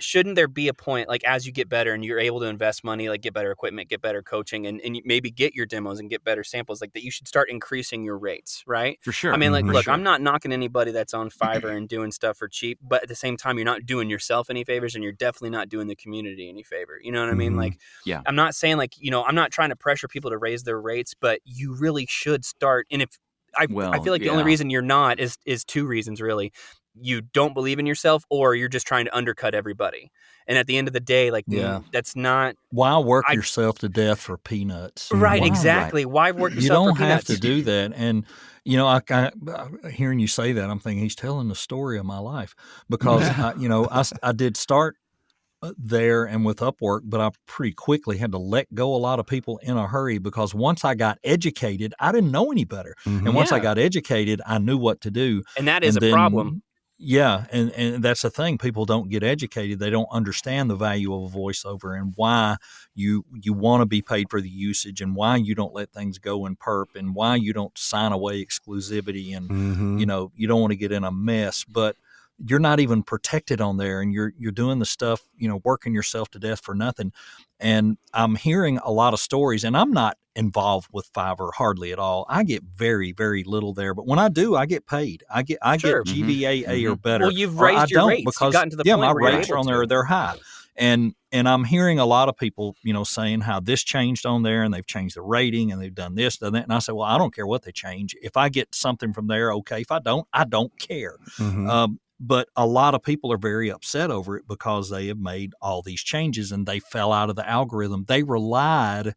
shouldn't there be a point like as you get better and you're able to invest money, like get better equipment, get better coaching and maybe get your demos and get better samples like that, you should start increasing your rates, right? For sure. I mean, like, look, I'm not knocking anybody that's on Fiverr and doing stuff for cheap, but at the same time, you're not doing yourself any favors and you're definitely not doing the community any favor. You know what I mean? Like, I'm not saying like, I'm not trying to pressure people to raise their rates, but you really should start. And if I feel like the only reason you're not is 2 reasons really. you don't believe in yourself or you're just trying to undercut everybody. And at the end of the day, like, that's not. Why work yourself to death for peanuts? Right, exactly. Why work yourself for peanuts? You don't have to do that. And, I hearing you say that, I'm thinking he's telling the story of my life because, I did start there and with Upwork, but I pretty quickly had to let go a lot of people in a hurry because once I got educated, I didn't know any better. Mm-hmm. And once I got educated, I knew what to do. And that is a problem. Yeah, and that's the thing. People don't get educated. They don't understand the value of a voiceover and why you want to be paid for the usage and why you don't let things go in perp and why you don't sign away exclusivity and, you don't want to get in a mess. But you're not even protected on there and you're doing the stuff, working yourself to death for nothing. And I'm hearing a lot of stories, and I'm not involved with Fiverr hardly at all. I get very, very little there, but when I do, I get paid. I get GVAA or better. Well, you've raised your rates. Because, you've gotten to the point my where rates are on there. They're high. And I'm hearing a lot of people, saying how this changed on there and they've changed the rating and they've done this, done that. And I say, well, I don't care what they change. If I get something from there, okay. If I don't care. Mm-hmm. But a lot of people are very upset over it because they have made all these changes and they fell out of the algorithm. They relied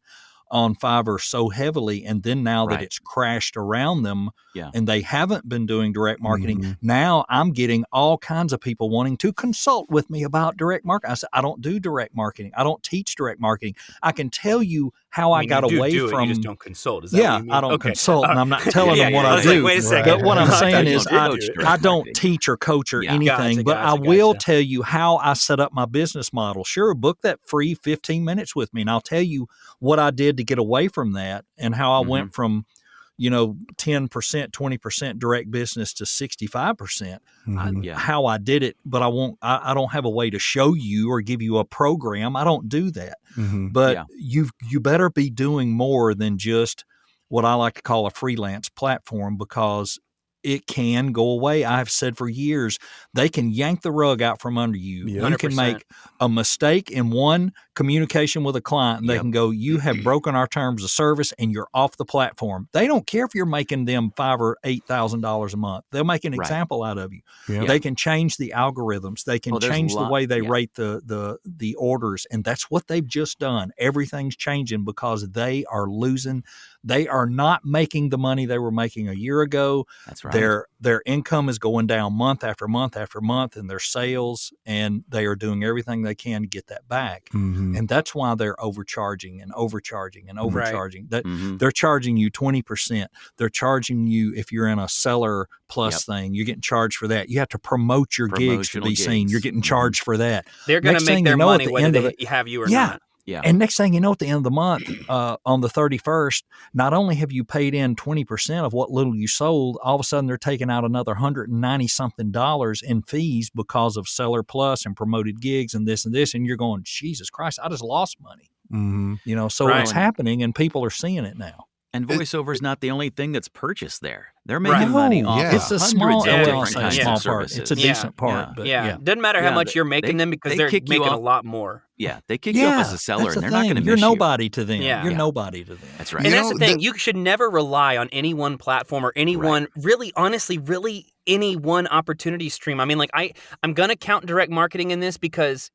on Fiverr so heavily, and then now that it's crashed around them and they haven't been doing direct marketing, now I'm getting all kinds of people wanting to consult with me about direct marketing. I said, I don't do direct marketing. I don't teach direct marketing. I can tell you how I got away from. You just don't consult. Is that what you mean? I don't consult, and I'm not telling them what I do. Wait a second. But what I'm saying is I don't teach or coach or anything, but I will tell you how I set up my business model. Sure, book that free 15 minutes with me, and I'll tell you what I did to get away from that and how I went from 10%, 20% direct business to 65%, how I did it, but I don't have a way to show you or give you a program. I don't do that. But you better be doing more than just what I like to call a freelance platform, because it can go away. I've said for years, they can yank the rug out from under you. You can make a mistake in one communication with a client, and they can go, you have broken our terms of service, and you're off the platform. They don't care if you're making them $5,000 or $8,000 a month. They'll make an example out of you. They can change the algorithms. They can change the way they rate the orders, and that's what they've just done. Everything's changing because they are losing. They are not making the money they were making a year ago. That's right. Their income is going down month after month after month in their sales, and they are doing everything they can to get that back. And that's why they're overcharging and overcharging and overcharging. They're charging you 20%. They're charging you, if you're in a seller plus thing, you're getting charged for that. You have to promote your gigs to be seen. You're getting charged for that. They're going to make their money whether they have you or not. Yeah. And next thing you know, at the end of the month, on the 31st, not only have you paid in 20% of what little you sold, all of a sudden they're taking out another $190-something in fees because of Seller Plus and promoted gigs and this. And you're going, Jesus Christ, I just lost money. So it's happening and people are seeing it now. And voiceover is not the only thing that's purchased there. They're making money off it's a small, different kinds small of part. services. It's a decent part. But doesn't matter how much you're making them because they're making a lot more. Yeah, they kick you off as a seller, and they're not going to miss You're nobody to them. Yeah. You're nobody to them. That's right. And that's the thing. You should never rely on any one platform or any one, really, honestly, really any one opportunity stream. I mean, like, I'm going to count direct marketing in this because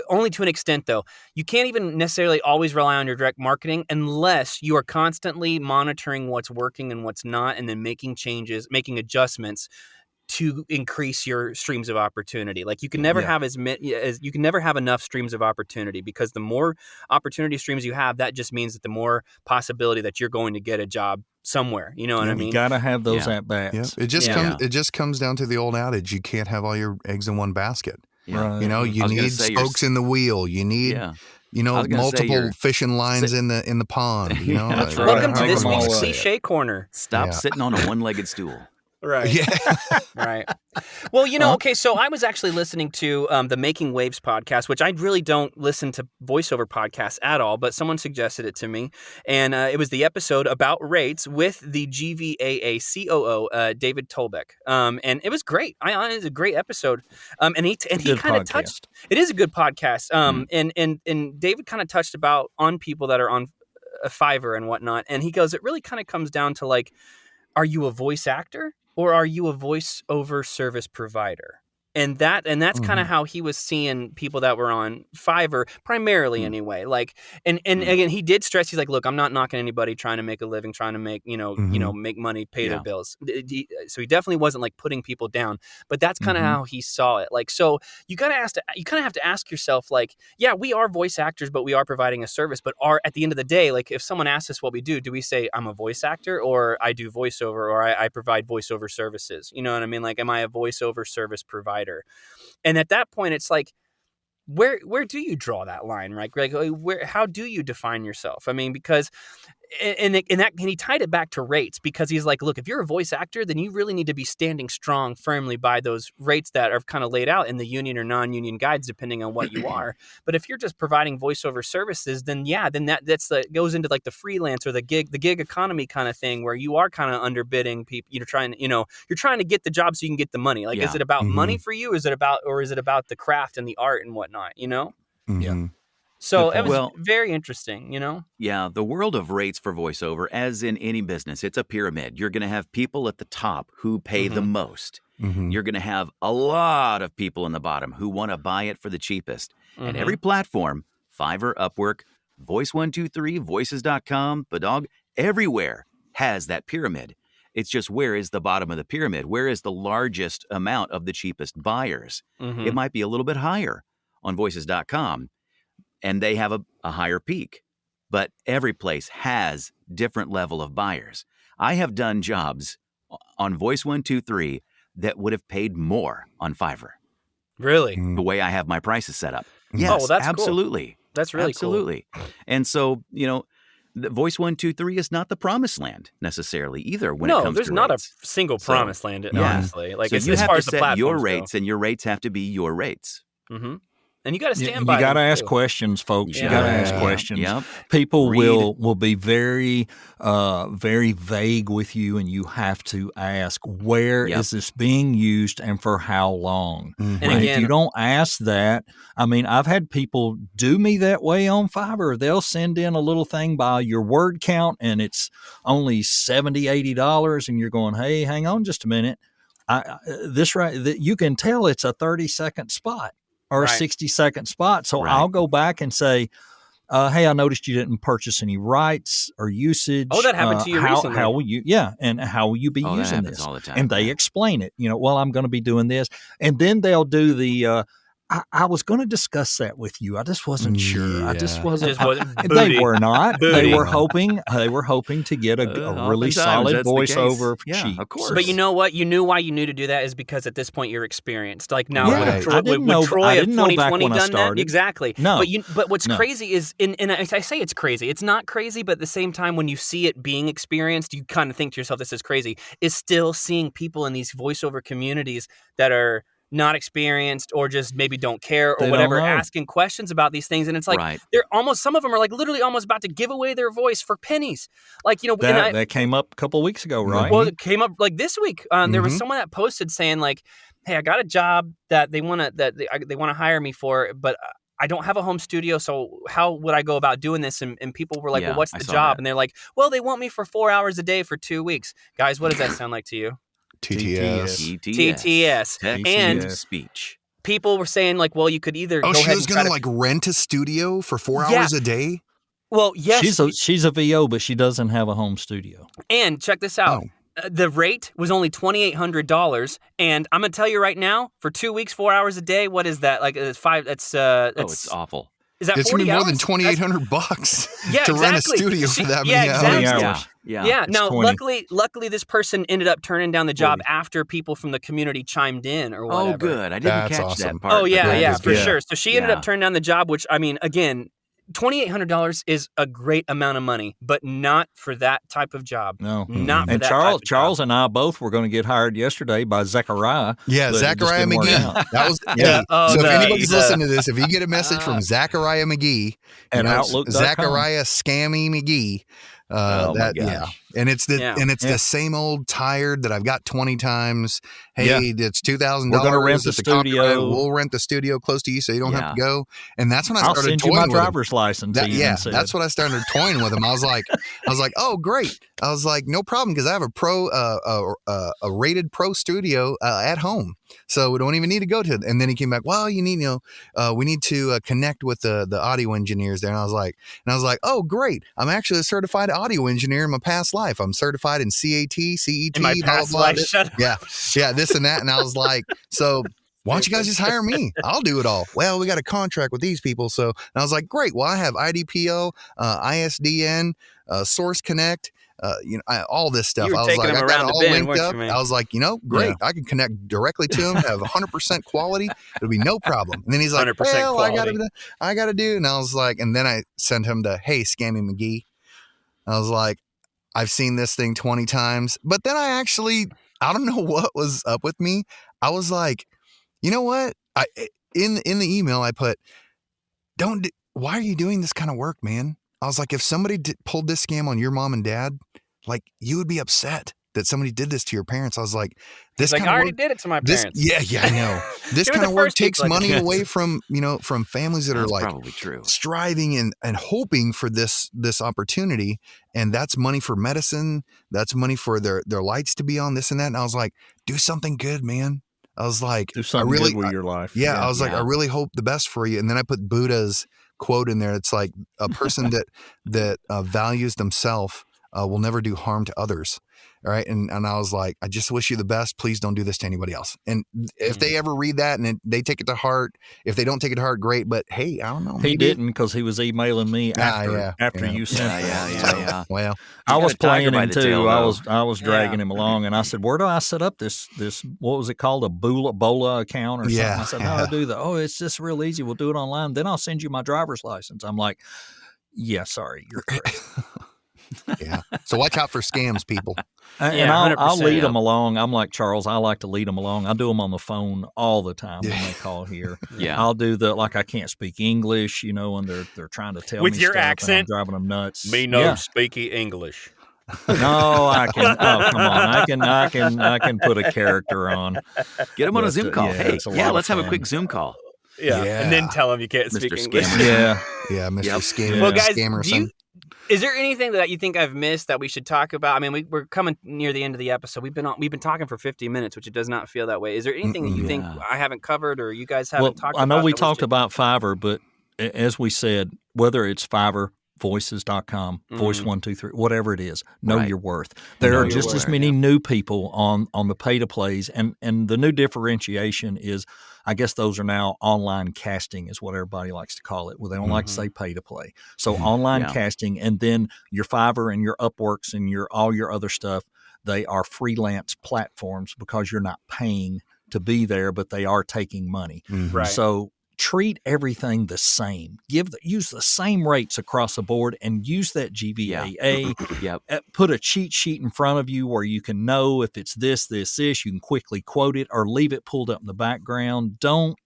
only to an extent, though. You can't even necessarily always rely on your direct marketing unless you are constantly monitoring what's working and what's not, and then making changes, making adjustments to increase your streams of opportunity. Like, you can never have you can never have enough streams of opportunity, because the more opportunity streams you have, that just means that the more possibility that you're going to get a job somewhere. You know what I mean? You got to have those at bats. It just comes down to the old adage: you can't have all your eggs in one basket. Right. You need spokes in the wheel. You need multiple fishing lines in the pond. That's right. Welcome to this week's cliche corner. Stop sitting on a one-legged stool. Right. Yeah. Right. Well, okay, so I was actually listening to the Making Waves podcast, which I really don't listen to voiceover podcasts at all, but someone suggested it to me. And it was the episode about rates with the GVAA COO, David Tolbeck. And it was great. It was a great episode. And he kind of touched. It is a good podcast. And David kind of touched on people that are on Fiverr and whatnot. And he goes, it really kind of comes down to, like, are you a voice actor? or are you a voice-over service provider? And that's kind of how he was seeing people that were on Fiverr, primarily anyway. Like, and again, he did stress. He's like, look, I'm not knocking anybody trying to make a living, trying to make make money, pay their bills. So he definitely wasn't like putting people down. But that's kind of how he saw it. Like, so you kind of have to ask yourself, like, yeah, we are voice actors, but we are providing a service. But at the end of the day, like, if someone asks us what we do we say I'm a voice actor, or I do voiceover, or I provide voiceover services? You know what I mean? Like, am I a voiceover service provider? And at that point, it's like, where do you draw that line, right? Like, how do you define yourself? I mean, because and he tied it back to rates, because he's like, look, if you're a voice actor, then you really need to be standing strong firmly by those rates that are kind of laid out in the union or non-union guides, depending on what you are. But if you're just providing voiceover services, then that's goes into like the freelance or the gig economy kind of thing, where you are kind of underbidding people. You're trying to get the job so you can get the money. Like, is it about money for you? Is it about the craft and the art and whatnot? Yeah. So it was very interesting, Yeah, the world of rates for voiceover, as in any business, it's a pyramid. You're going to have people at the top who pay the most. You're going to have a lot of people in the bottom who want to buy it for the cheapest. And every platform, Fiverr, Upwork, Voice123, Voices.com, Badog, everywhere has that pyramid. It's just, where is the bottom of the pyramid? Where is the largest amount of the cheapest buyers? It might be a little bit higher on Voices.com. And they have a higher peak. But every place has different level of buyers. I have done jobs on Voice123 that would have paid more on Fiverr. Really? The way I have my prices set up. Yes, well, that's absolutely. Cool. That's really absolutely. Cool. And so, the Voice123 is not the promised land necessarily either when it comes to there's not rates. A single promised land, honestly. Like, so as you have far to as the set your platforms rates, and your rates have to be your rates. And you got to stand by. You got to ask too. questions, folks. You got to ask questions. Yep. People will be very, very vague with you, and you have to ask, where is this being used and for how long? And again, if you don't ask that, I mean, I've had people do me that way on Fiverr. They'll send in a little thing by your word count, and it's only $70, $80, and you're going, hey, hang on just a minute. You can tell it's a 30-second spot. Or a 60-second spot. So I'll go back and say, hey, I noticed you didn't purchase any rights or usage. Oh, that happened to you recently. How will you? Yeah, and how will you be using this? All the time. And they explain it. Well, I'm going to be doing this, and then they'll do the. I was going to discuss that with you. I just wasn't sure. I just wasn't. They were not. They were hoping. They were hoping to get a really solid voiceover for cheap. Of course. But you know what? You knew why you knew to do that is because at this point you're experienced. Like now, I didn't know Troy of back 2020 when I done started. that? Exactly. No. But what's crazy is, and I say it's crazy. It's not crazy, but at the same time, when you see it being experienced, you kind of think to yourself, "This is crazy." Is still seeing people in these voiceover communities that are not experienced or just maybe don't care or whatever, asking questions about these things. And it's like, they're almost, some of them are like literally almost about to give away their voice for pennies. Like, that came up a couple of weeks ago, right? Well, it came up like this week. There was someone that posted saying like, hey, I got a job that they want to hire me for, but I don't have a home studio. So how would I go about doing this? And people were like, well, what's the job? And they're like, well, they want me for 4 hours a day for 2 weeks. Guys, what does that sound like to you? TTS. And speech. People were saying like, well, you could either go ahead and she was going to like rent a studio for 4 hours a day? Well, yes. She's a VO, but she doesn't have a home studio. And check this out. The rate was only $2,800, and I'm going to tell you right now, for 2 weeks, 4 hours a day, what is that? Like it's five. It's it's awful. Is that it's 40 more hours? than $2,800 to exactly. rent a studio for that many hours. Yeah. Now, luckily, this person ended up turning down the job after people from the community chimed in or whatever. Oh, good. I didn't catch that part. Oh, yeah, for sure. So she ended up turning down the job, which, I mean, again, $2,800 is a great amount of money, but not for that type of job. No, not for and that type of Charles job. and I both were going to get hired yesterday by Zachariah. Yeah, Zachariah McGee. That was so if anybody's listening to this, if you get a message from Zachariah McGee and Zachariah Scammy McGee, my gosh. Yeah, and it's the same old tired that I've got 20 times. Hey, it's $2,000. We're going to rent the studio. We'll rent the studio close to you, so you don't have to go. And that's when I I'll started send toying you my with driver's license. That's what I started toying with him. I was like, oh great. I was like, no problem, because I have a rated pro studio at home, so we don't even need to go to it. And then he came back. Well, we need to connect with the audio engineers there. And I was like, oh great. I'm actually a certified audio engineer in my past life. I'm certified in CAT, CET, in my past life. Yeah, this and that. And I was like, so why don't you guys just hire me? I'll do it all. Well, we got a contract with these people. So, and I was like, great. Well, I have IDPO, ISDN, Source Connect, all this stuff. You were I was taking like, them I got around it all the bend, linked weren't up. you, man? I was like, great. I can connect directly to them, have 100% quality. It'll be no problem. And then he's like, 100% well, quality. I got to do. And I was like, and then I sent him to, hey, Scammy McGee. I was like, I've seen this thing 20 times. But then I don't know what was up with me. I was like, you know what? In the email I put, why are you doing this kind of work, man? I was like, if somebody pulled this scam on your mom and dad, like, you would be upset that somebody did this to your parents. I was like, this kind of I already did it to my parents. Yeah, I know. This kind of work takes money away from families that are like probably true. Striving and hoping for this opportunity. And that's money for medicine. That's money for their lights to be on, this and that. And I was like, do something good, man. I was like, do something good with your life. Yeah, I was like, I really hope the best for you. And then I put Buddha's quote in there. It's like, a person that values themselves will never do harm to others. All right. And I was like, I just wish you the best. Please don't do this to anybody else. And if they ever read that and they take it to heart, if they don't take it to heart, great. But hey, I don't know. He didn't, because he was emailing me after you sent it. Yeah. Well, I was playing him too. Tail, I was dragging him along, and I said, where do I set up this what was it called? A Bola account or something? I said, how do I do that? Oh, it's just real easy. We'll do it online. Then I'll send you my driver's license. I'm like, yeah, sorry, you're correct. Yeah. So watch out for scams, people. And I'll lead them along. I'm like Charles. I like to lead them along. I do them on the phone all the time when they call here. Yeah. I'll do I can't speak English, and they're trying to tell with me your stuff, accent, and I'm driving them nuts. Me no speaky English. No, I can. Oh, come on. I can put a character on. Get them on a Zoom call. Let's have a quick Zoom call. Yeah. And then tell them you can't speak English. Yeah, Mr. Scammer. Well, guys, Scammerson. Is there anything that you think I've missed that we should talk about? I mean, we're coming near the end of the episode. We've been talking for 50 minutes, which it does not feel that way. Is there anything that you think I haven't covered or you guys haven't talked about? I know we talked about Fiverr, but as we said, whether it's Fiverr, voices.com, voice123, whatever it is, know your worth. There are just as many new people on the pay to plays, and the new differentiation is, I guess those are now online casting is what everybody likes to call it. Well, they don't like to say pay to play. So online casting, and then your Fiverr and your Upworks and all your other stuff, they are freelance platforms because you're not paying to be there, but they are taking money. Right. So treat everything the same. Use the same rates across the board, and use that GVAA. Put a cheat sheet in front of you where you can know if it's this. You can quickly quote it or leave it pulled up in the background. Don't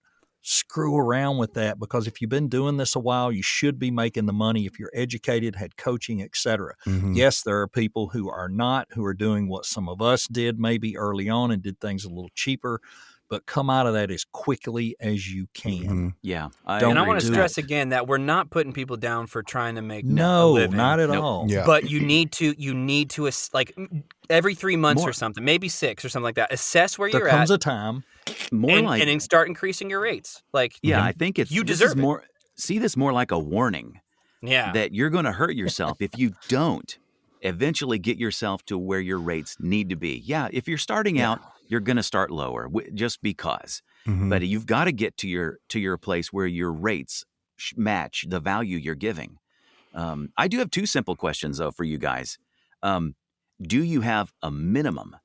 screw around with that, because if you've been doing this a while, you should be making the money if you're educated, had coaching, etc. Yes, there are people who are not, who are doing what some of us did maybe early on and did things a little cheaper. But come out of that as quickly as you can. Yeah. I want to stress again that we're not putting people down for trying to make a living. Not at all. Yeah. But you need to like every 3 months or something, maybe 6 or something like that. Assess where you're at. There comes a time. And then start increasing your rates. Like, I think you deserve it. See this more like a warning. Yeah. That you're going to hurt yourself if you don't eventually get yourself to where your rates need to be. Yeah. If you're starting out, you're going to start lower just because. But you've got to get to your place where your rates match the value you're giving. I do have 2 simple questions, though, for you guys. Do you have a minimum?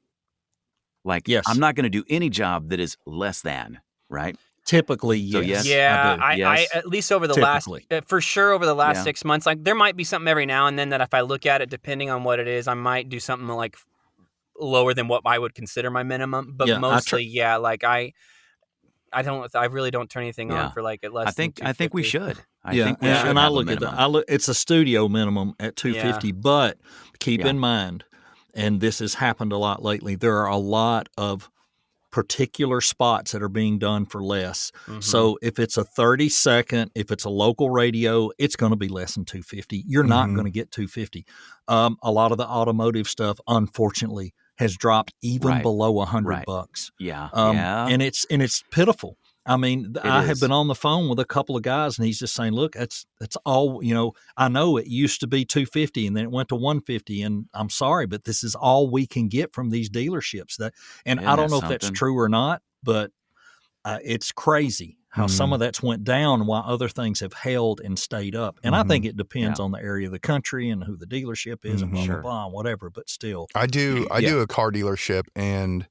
Like, yes. I'm not going to do any job that is less than, right? Typically, yes. So, yes. Yeah, I at least over the last 6 months, like there might be something every now and then that if I look at it, depending on what it is, I might do something like lower than what I would consider my minimum. But mostly, I really don't turn anything on for like at less. I think we should. I think we should and I have a look at minimum. it's a studio minimum at $250, but keep in mind, and this has happened a lot lately, there are a lot of particular spots that are being done for less. Mm-hmm. So if it's a 30-second, if it's a local radio, it's going to be less than $250. You're not going to get $250. A lot of the automotive stuff, unfortunately, has dropped even below $100. Yeah. And it's pitiful. I mean, I have been on the phone with a couple of guys, and he's just saying, "Look, that's all. I know it used to be $250, and then it went to $150, and I'm sorry, but this is all we can get from these dealerships." I don't know if that's true or not, but it's crazy how some of that's went down while other things have held and stayed up. And I think it depends on the area of the country and who the dealership is, and blah blah blah, whatever. But still, I do a car dealership, and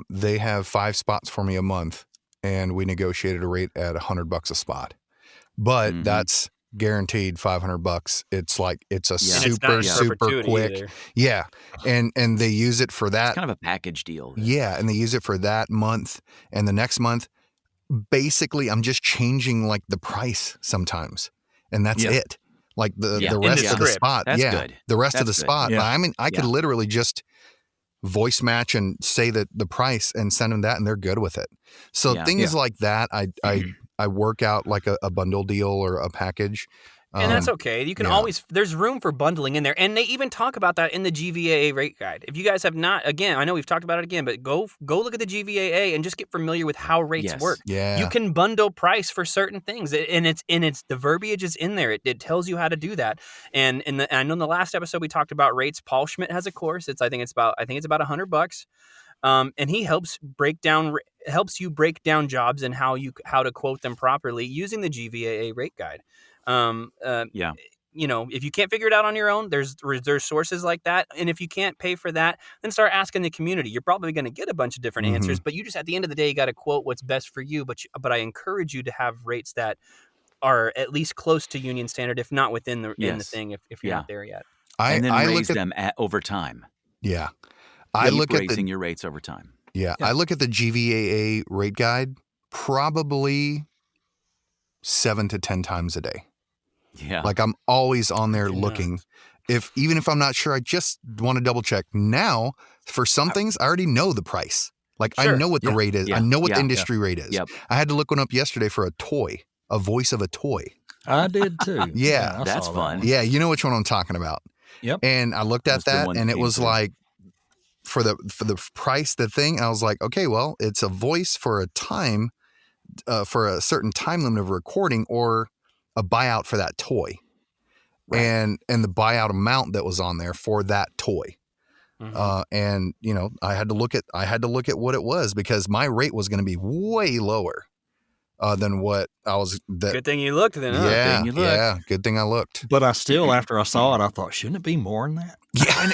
they have 5 spots for me a month. And we negotiated a rate at $100 a spot, but that's guaranteed $500. It's like it's a super quick, either. And they use it for that. It's kind of a package deal. Yeah, and they use it for that month and the next month. Basically, I'm just changing like the price sometimes, and that's it. Like the rest of the spot, that's good. The rest of the spot. Yeah. I mean, I could literally just voice match and say that the price and send them that, and they're good with it. So things like that, I work out like a bundle deal or a package. And that's okay. You can always, there's room for bundling in there. And they even talk about that in the GVAA rate guide. If you guys have not, again, I know we've talked about it again, but go look at the GVAA and just get familiar with how rates work. Yeah. You can bundle price for certain things. And the verbiage is in there. It tells you how to do that. And I know in the last episode we talked about rates. Paul Schmidt has a course. I think it's about $100. And he helps you break down jobs and how to quote them properly using the GVAA rate guide. If you can't figure it out on your own, there's sources like that. And if you can't pay for that, then start asking the community. You're probably going to get a bunch of different answers, but you just, at the end of the day, you got to quote what's best for you. But I encourage you to have rates that are at least close to union standard, if not within in the thing, if you're not there yet. And then raise them over time. Yeah. I look at raising your rates over time. Yeah. I look at the GVAA rate guide probably 7 to 10 times a day. Yeah. Like I'm always on there looking. Even if I'm not sure, I just want to double check. Now, for some things, I already know the price. Like I know what the rate is. I know what the industry rate is. Yep. I had to look one up yesterday for a voice of a toy. I did too. Yeah. That's fun. Yeah. You know which one I'm talking about. Yep. And I looked at that and it was like, for the price, the thing, I was like, okay, well, it's a voice for a time, for a certain time limit of recording, or a buyout for that toy, and the buyout amount that was on there for that toy. And I had to look at what it was, because my rate was going to be way lower than what I was. Good thing you looked then. Yeah. Good thing I looked. But I still, after I saw it, I thought, shouldn't it be more than that? Yeah,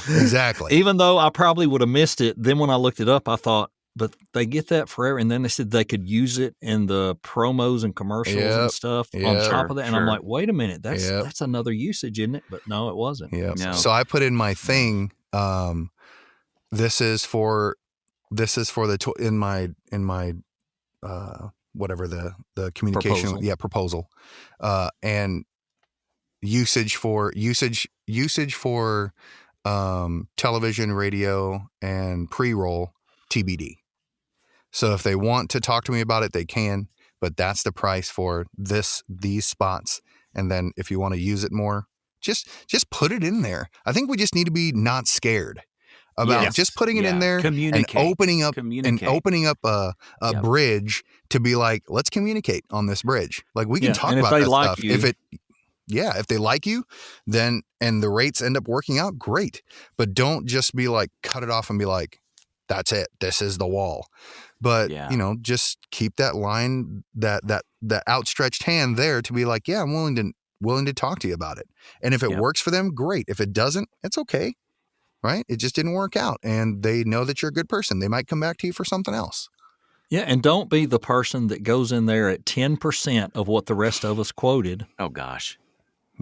exactly. Even though I probably would have missed it, then when I looked it up, I thought, but they get that forever. And then they said they could use it in the promos and commercials and stuff on top of that. And I'm like, wait a minute, that's another usage, isn't it? But no, it wasn't. Yeah. No. So I put in my thing. This is for the in my whatever the communication proposal, and usage for television, radio, and pre-roll TBD. So if they want to talk to me about it, they can, but that's the price for these spots. And then if you want to use it more, just put it in there. I think we just need to be not scared about just putting it in there and opening up a bridge to be like, let's communicate on this bridge. Like we can talk about that stuff. If they like you, then, and the rates end up working out, great. But don't just be like, cut it off and be like, that's it. This is the wall. But, just keep that line, that outstretched hand there to be like, yeah, I'm willing to talk to you about it. And if it works for them, great. If it doesn't, it's okay. Right? It just didn't work out. And they know that you're a good person. They might come back to you for something else. Yeah. And don't be the person that goes in there at 10% of what the rest of us quoted. Oh, gosh.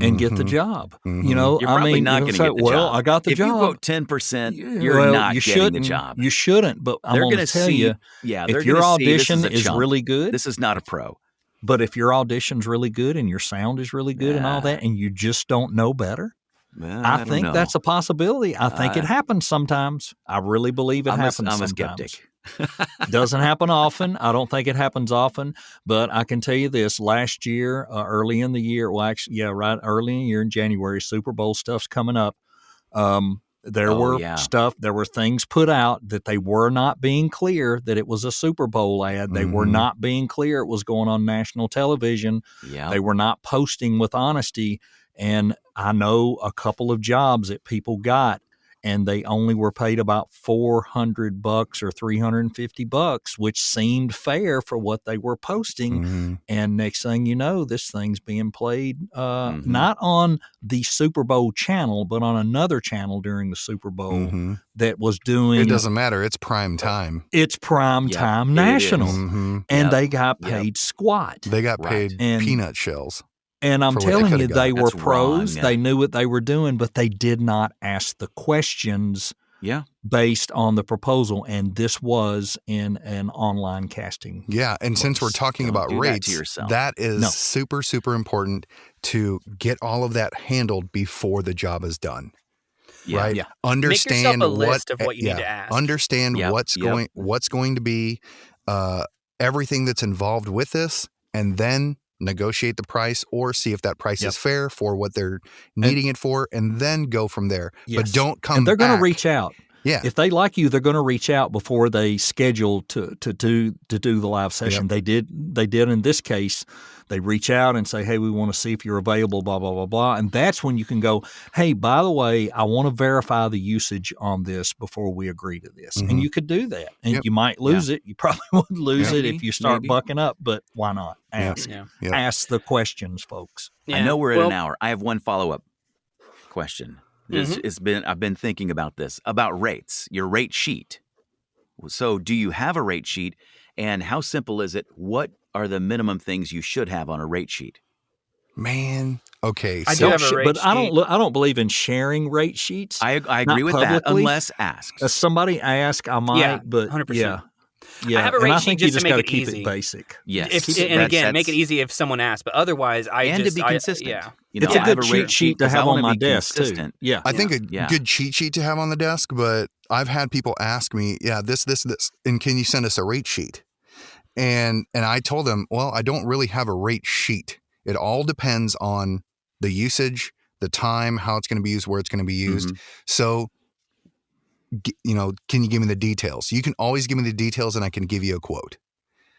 and get the job. Mhm. You know, You're probably not going to get the well, job. I got the if job. If you quote 10%, you're well, not you getting shouldn't. the job. You shouldn't. But I'm going to tell you, if your audition is really good, this is not a pro. But if your audition's really good and your sound is really good and all that, and you just don't know better, I think that's a possibility. I think it happens sometimes. I really believe it happens sometimes. I'm a skeptic. Doesn't happen often. I don't think it happens often, but I can tell you this: last year, early in the year, well, actually, yeah, right early in the year in January, Super Bowl stuff's coming up. There were things put out that they were not being clear that it was a Super Bowl ad. They were not being clear it was going on national television. Yeah. They were not posting with honesty. And I know a couple of jobs that people got, and they only were paid about $400 or $350, which seemed fair for what they were posting. And next thing you know, this thing's being played not on the Super Bowl channel, but on another channel during the Super Bowl that was doing. It doesn't matter. It's prime time. It's prime time national, and they got paid squat. They got paid peanut shells. And I'm telling you, they were pros. Wrong. They knew what they were doing, but they did not ask the questions based on the proposal. And this was in an online casting. Yeah. And since we're talking about rates, that is super, super important to get all of that handled before the job is done. Right? Yeah. Understand Make yourself a list of what you need to ask. Understand what's going to be everything that's involved with this, and then negotiate the price or see if that price is fair for what they're needing it for, and then go from there. But don't come and they're back. going to reach out. Yeah. If they like you, they're going to reach out before they schedule to do the live session. They did in this case. They reach out and say, hey, we want to see if you're available, blah, blah, blah, blah. And that's when you can go, hey, by the way, I want to verify the usage on this before we agree to this. And you could do that. And you might lose it. You probably would lose it if you start bucking up, but why not? Ask. Ask the questions, folks. I know we're at an hour. I have one follow-up question. I've been thinking about this, about rates, your rate sheet. So do you have a rate sheet, and how simple is it? What are the minimum things you should have on a rate sheet? Man, okay. I do have a rate sheet. I don't believe in sharing rate sheets. I agree with that, unless asked. If somebody asks, I might, but 100%. Yeah, I have a rate and I sheet think just you to just got make to it keep easy. it basic. Yes, Make it easy if someone asks, but otherwise, to be consistent. It's a good cheat sheet to have on my desk too. Yeah, I think a good cheat sheet to have on the desk. But I've had people ask me, this, and can you send us a rate sheet? And I told them, well, I don't really have a rate sheet. It all depends on the usage, the time, how it's going to be used, where it's going to be used. So, can you give me the details? You can always give me the details, and I can give you a quote.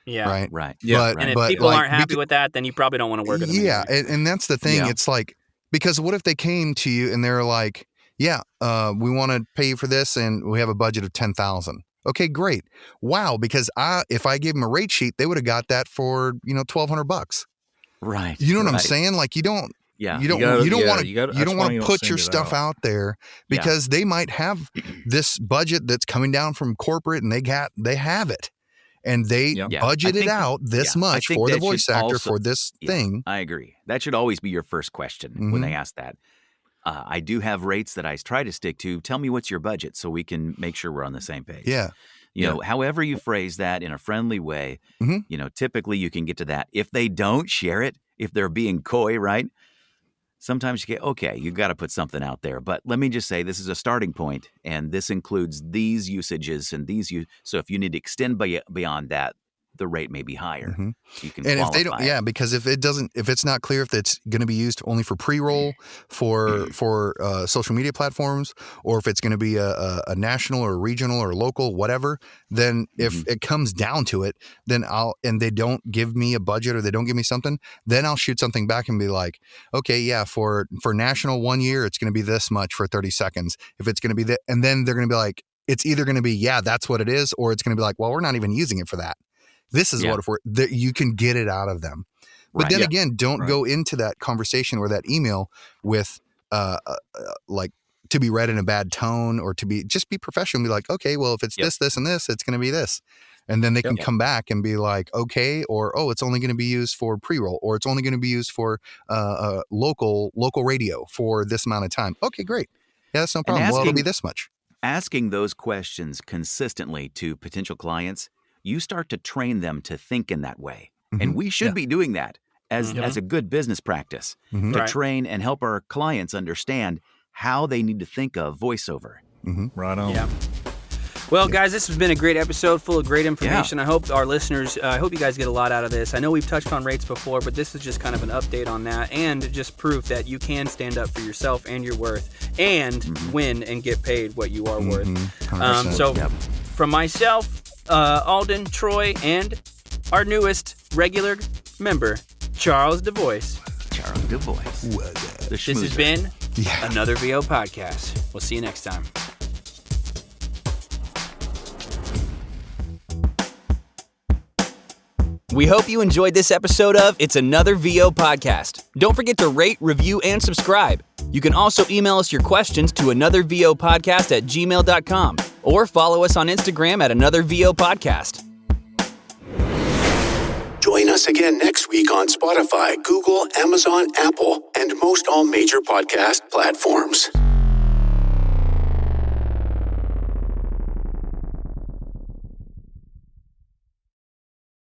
Yeah. Right. Yeah. And if people aren't happy with that, then you probably don't want to work with them. Yeah. And that's the thing. Yeah. It's like, because what if they came to you and they're like, we want to pay you for this, and we have a budget of $10,000. Okay, great. Wow. Because if I gave them a rate sheet, they would have got that for, $1,200. Right. You know what I'm saying? Like, you don't want to put your stuff out there, because they might have this budget that's coming down from corporate, and they have it, and they budgeted out this much for the voice actor for this thing. I agree. That should always be your first question when they ask that. I do have rates that I try to stick to. Tell me what's your budget so we can make sure we're on the same page. Yeah. However you phrase that in a friendly way, typically you can get to that. If they don't share it, if they're being coy, right? Sometimes you get, okay, you got to put something out there. But let me just say, this is a starting point, and this includes these usages and so if you need to extend beyond that, the rate may be higher. So you can qualify. If they don't, because if it's not clear if it's going to be used only for pre-roll, for social media platforms, or if it's going to be a national or regional or local, whatever, then if it comes down to it, then and they don't give me a budget, or they don't give me something, then I'll shoot something back and be like, okay, for national 1 year, it's going to be this much for 30 seconds. If it's going to be and then they're going to be like, it's either going to be, that's what it is, or it's going to be like, well, we're not even using it for that. This is what you can get it out of them. But then again, don't go into that conversation or that email with like to be read in a bad tone, or just be professional and be like, okay, well, if it's this, and this, it's going to be this. And then they can come back and be like, okay, or, oh, it's only going to be used for pre-roll, or it's only going to be used for local radio for this amount of time. Okay, great. Yeah, that's no problem. Well, it'll be this much. Asking those questions consistently to potential clients, you start to train them to think in that way. And we should be doing that as a good business practice to train and help our clients understand how they need to think of voiceover. Right on. Yeah. Well, guys, this has been a great episode full of great information. I hope our listeners, I hope you guys get a lot out of this. I know we've touched on rates before, but this is just kind of an update on that and just proof that you can stand up for yourself and your worth and win and get paid what you are worth. From myself, Alden, Troy, and our newest regular member, Charles DeVoice. Charles DeVoice. This has been another VO podcast. We'll see you next time. We hope you enjoyed this episode of It's Another VO Podcast. Don't forget to rate, review, and subscribe. You can also email us your questions to anothervopodcast@gmail.com or follow us on Instagram at Another VO Podcast. Join us again next week on Spotify, Google, Amazon, Apple, and most all major podcast platforms.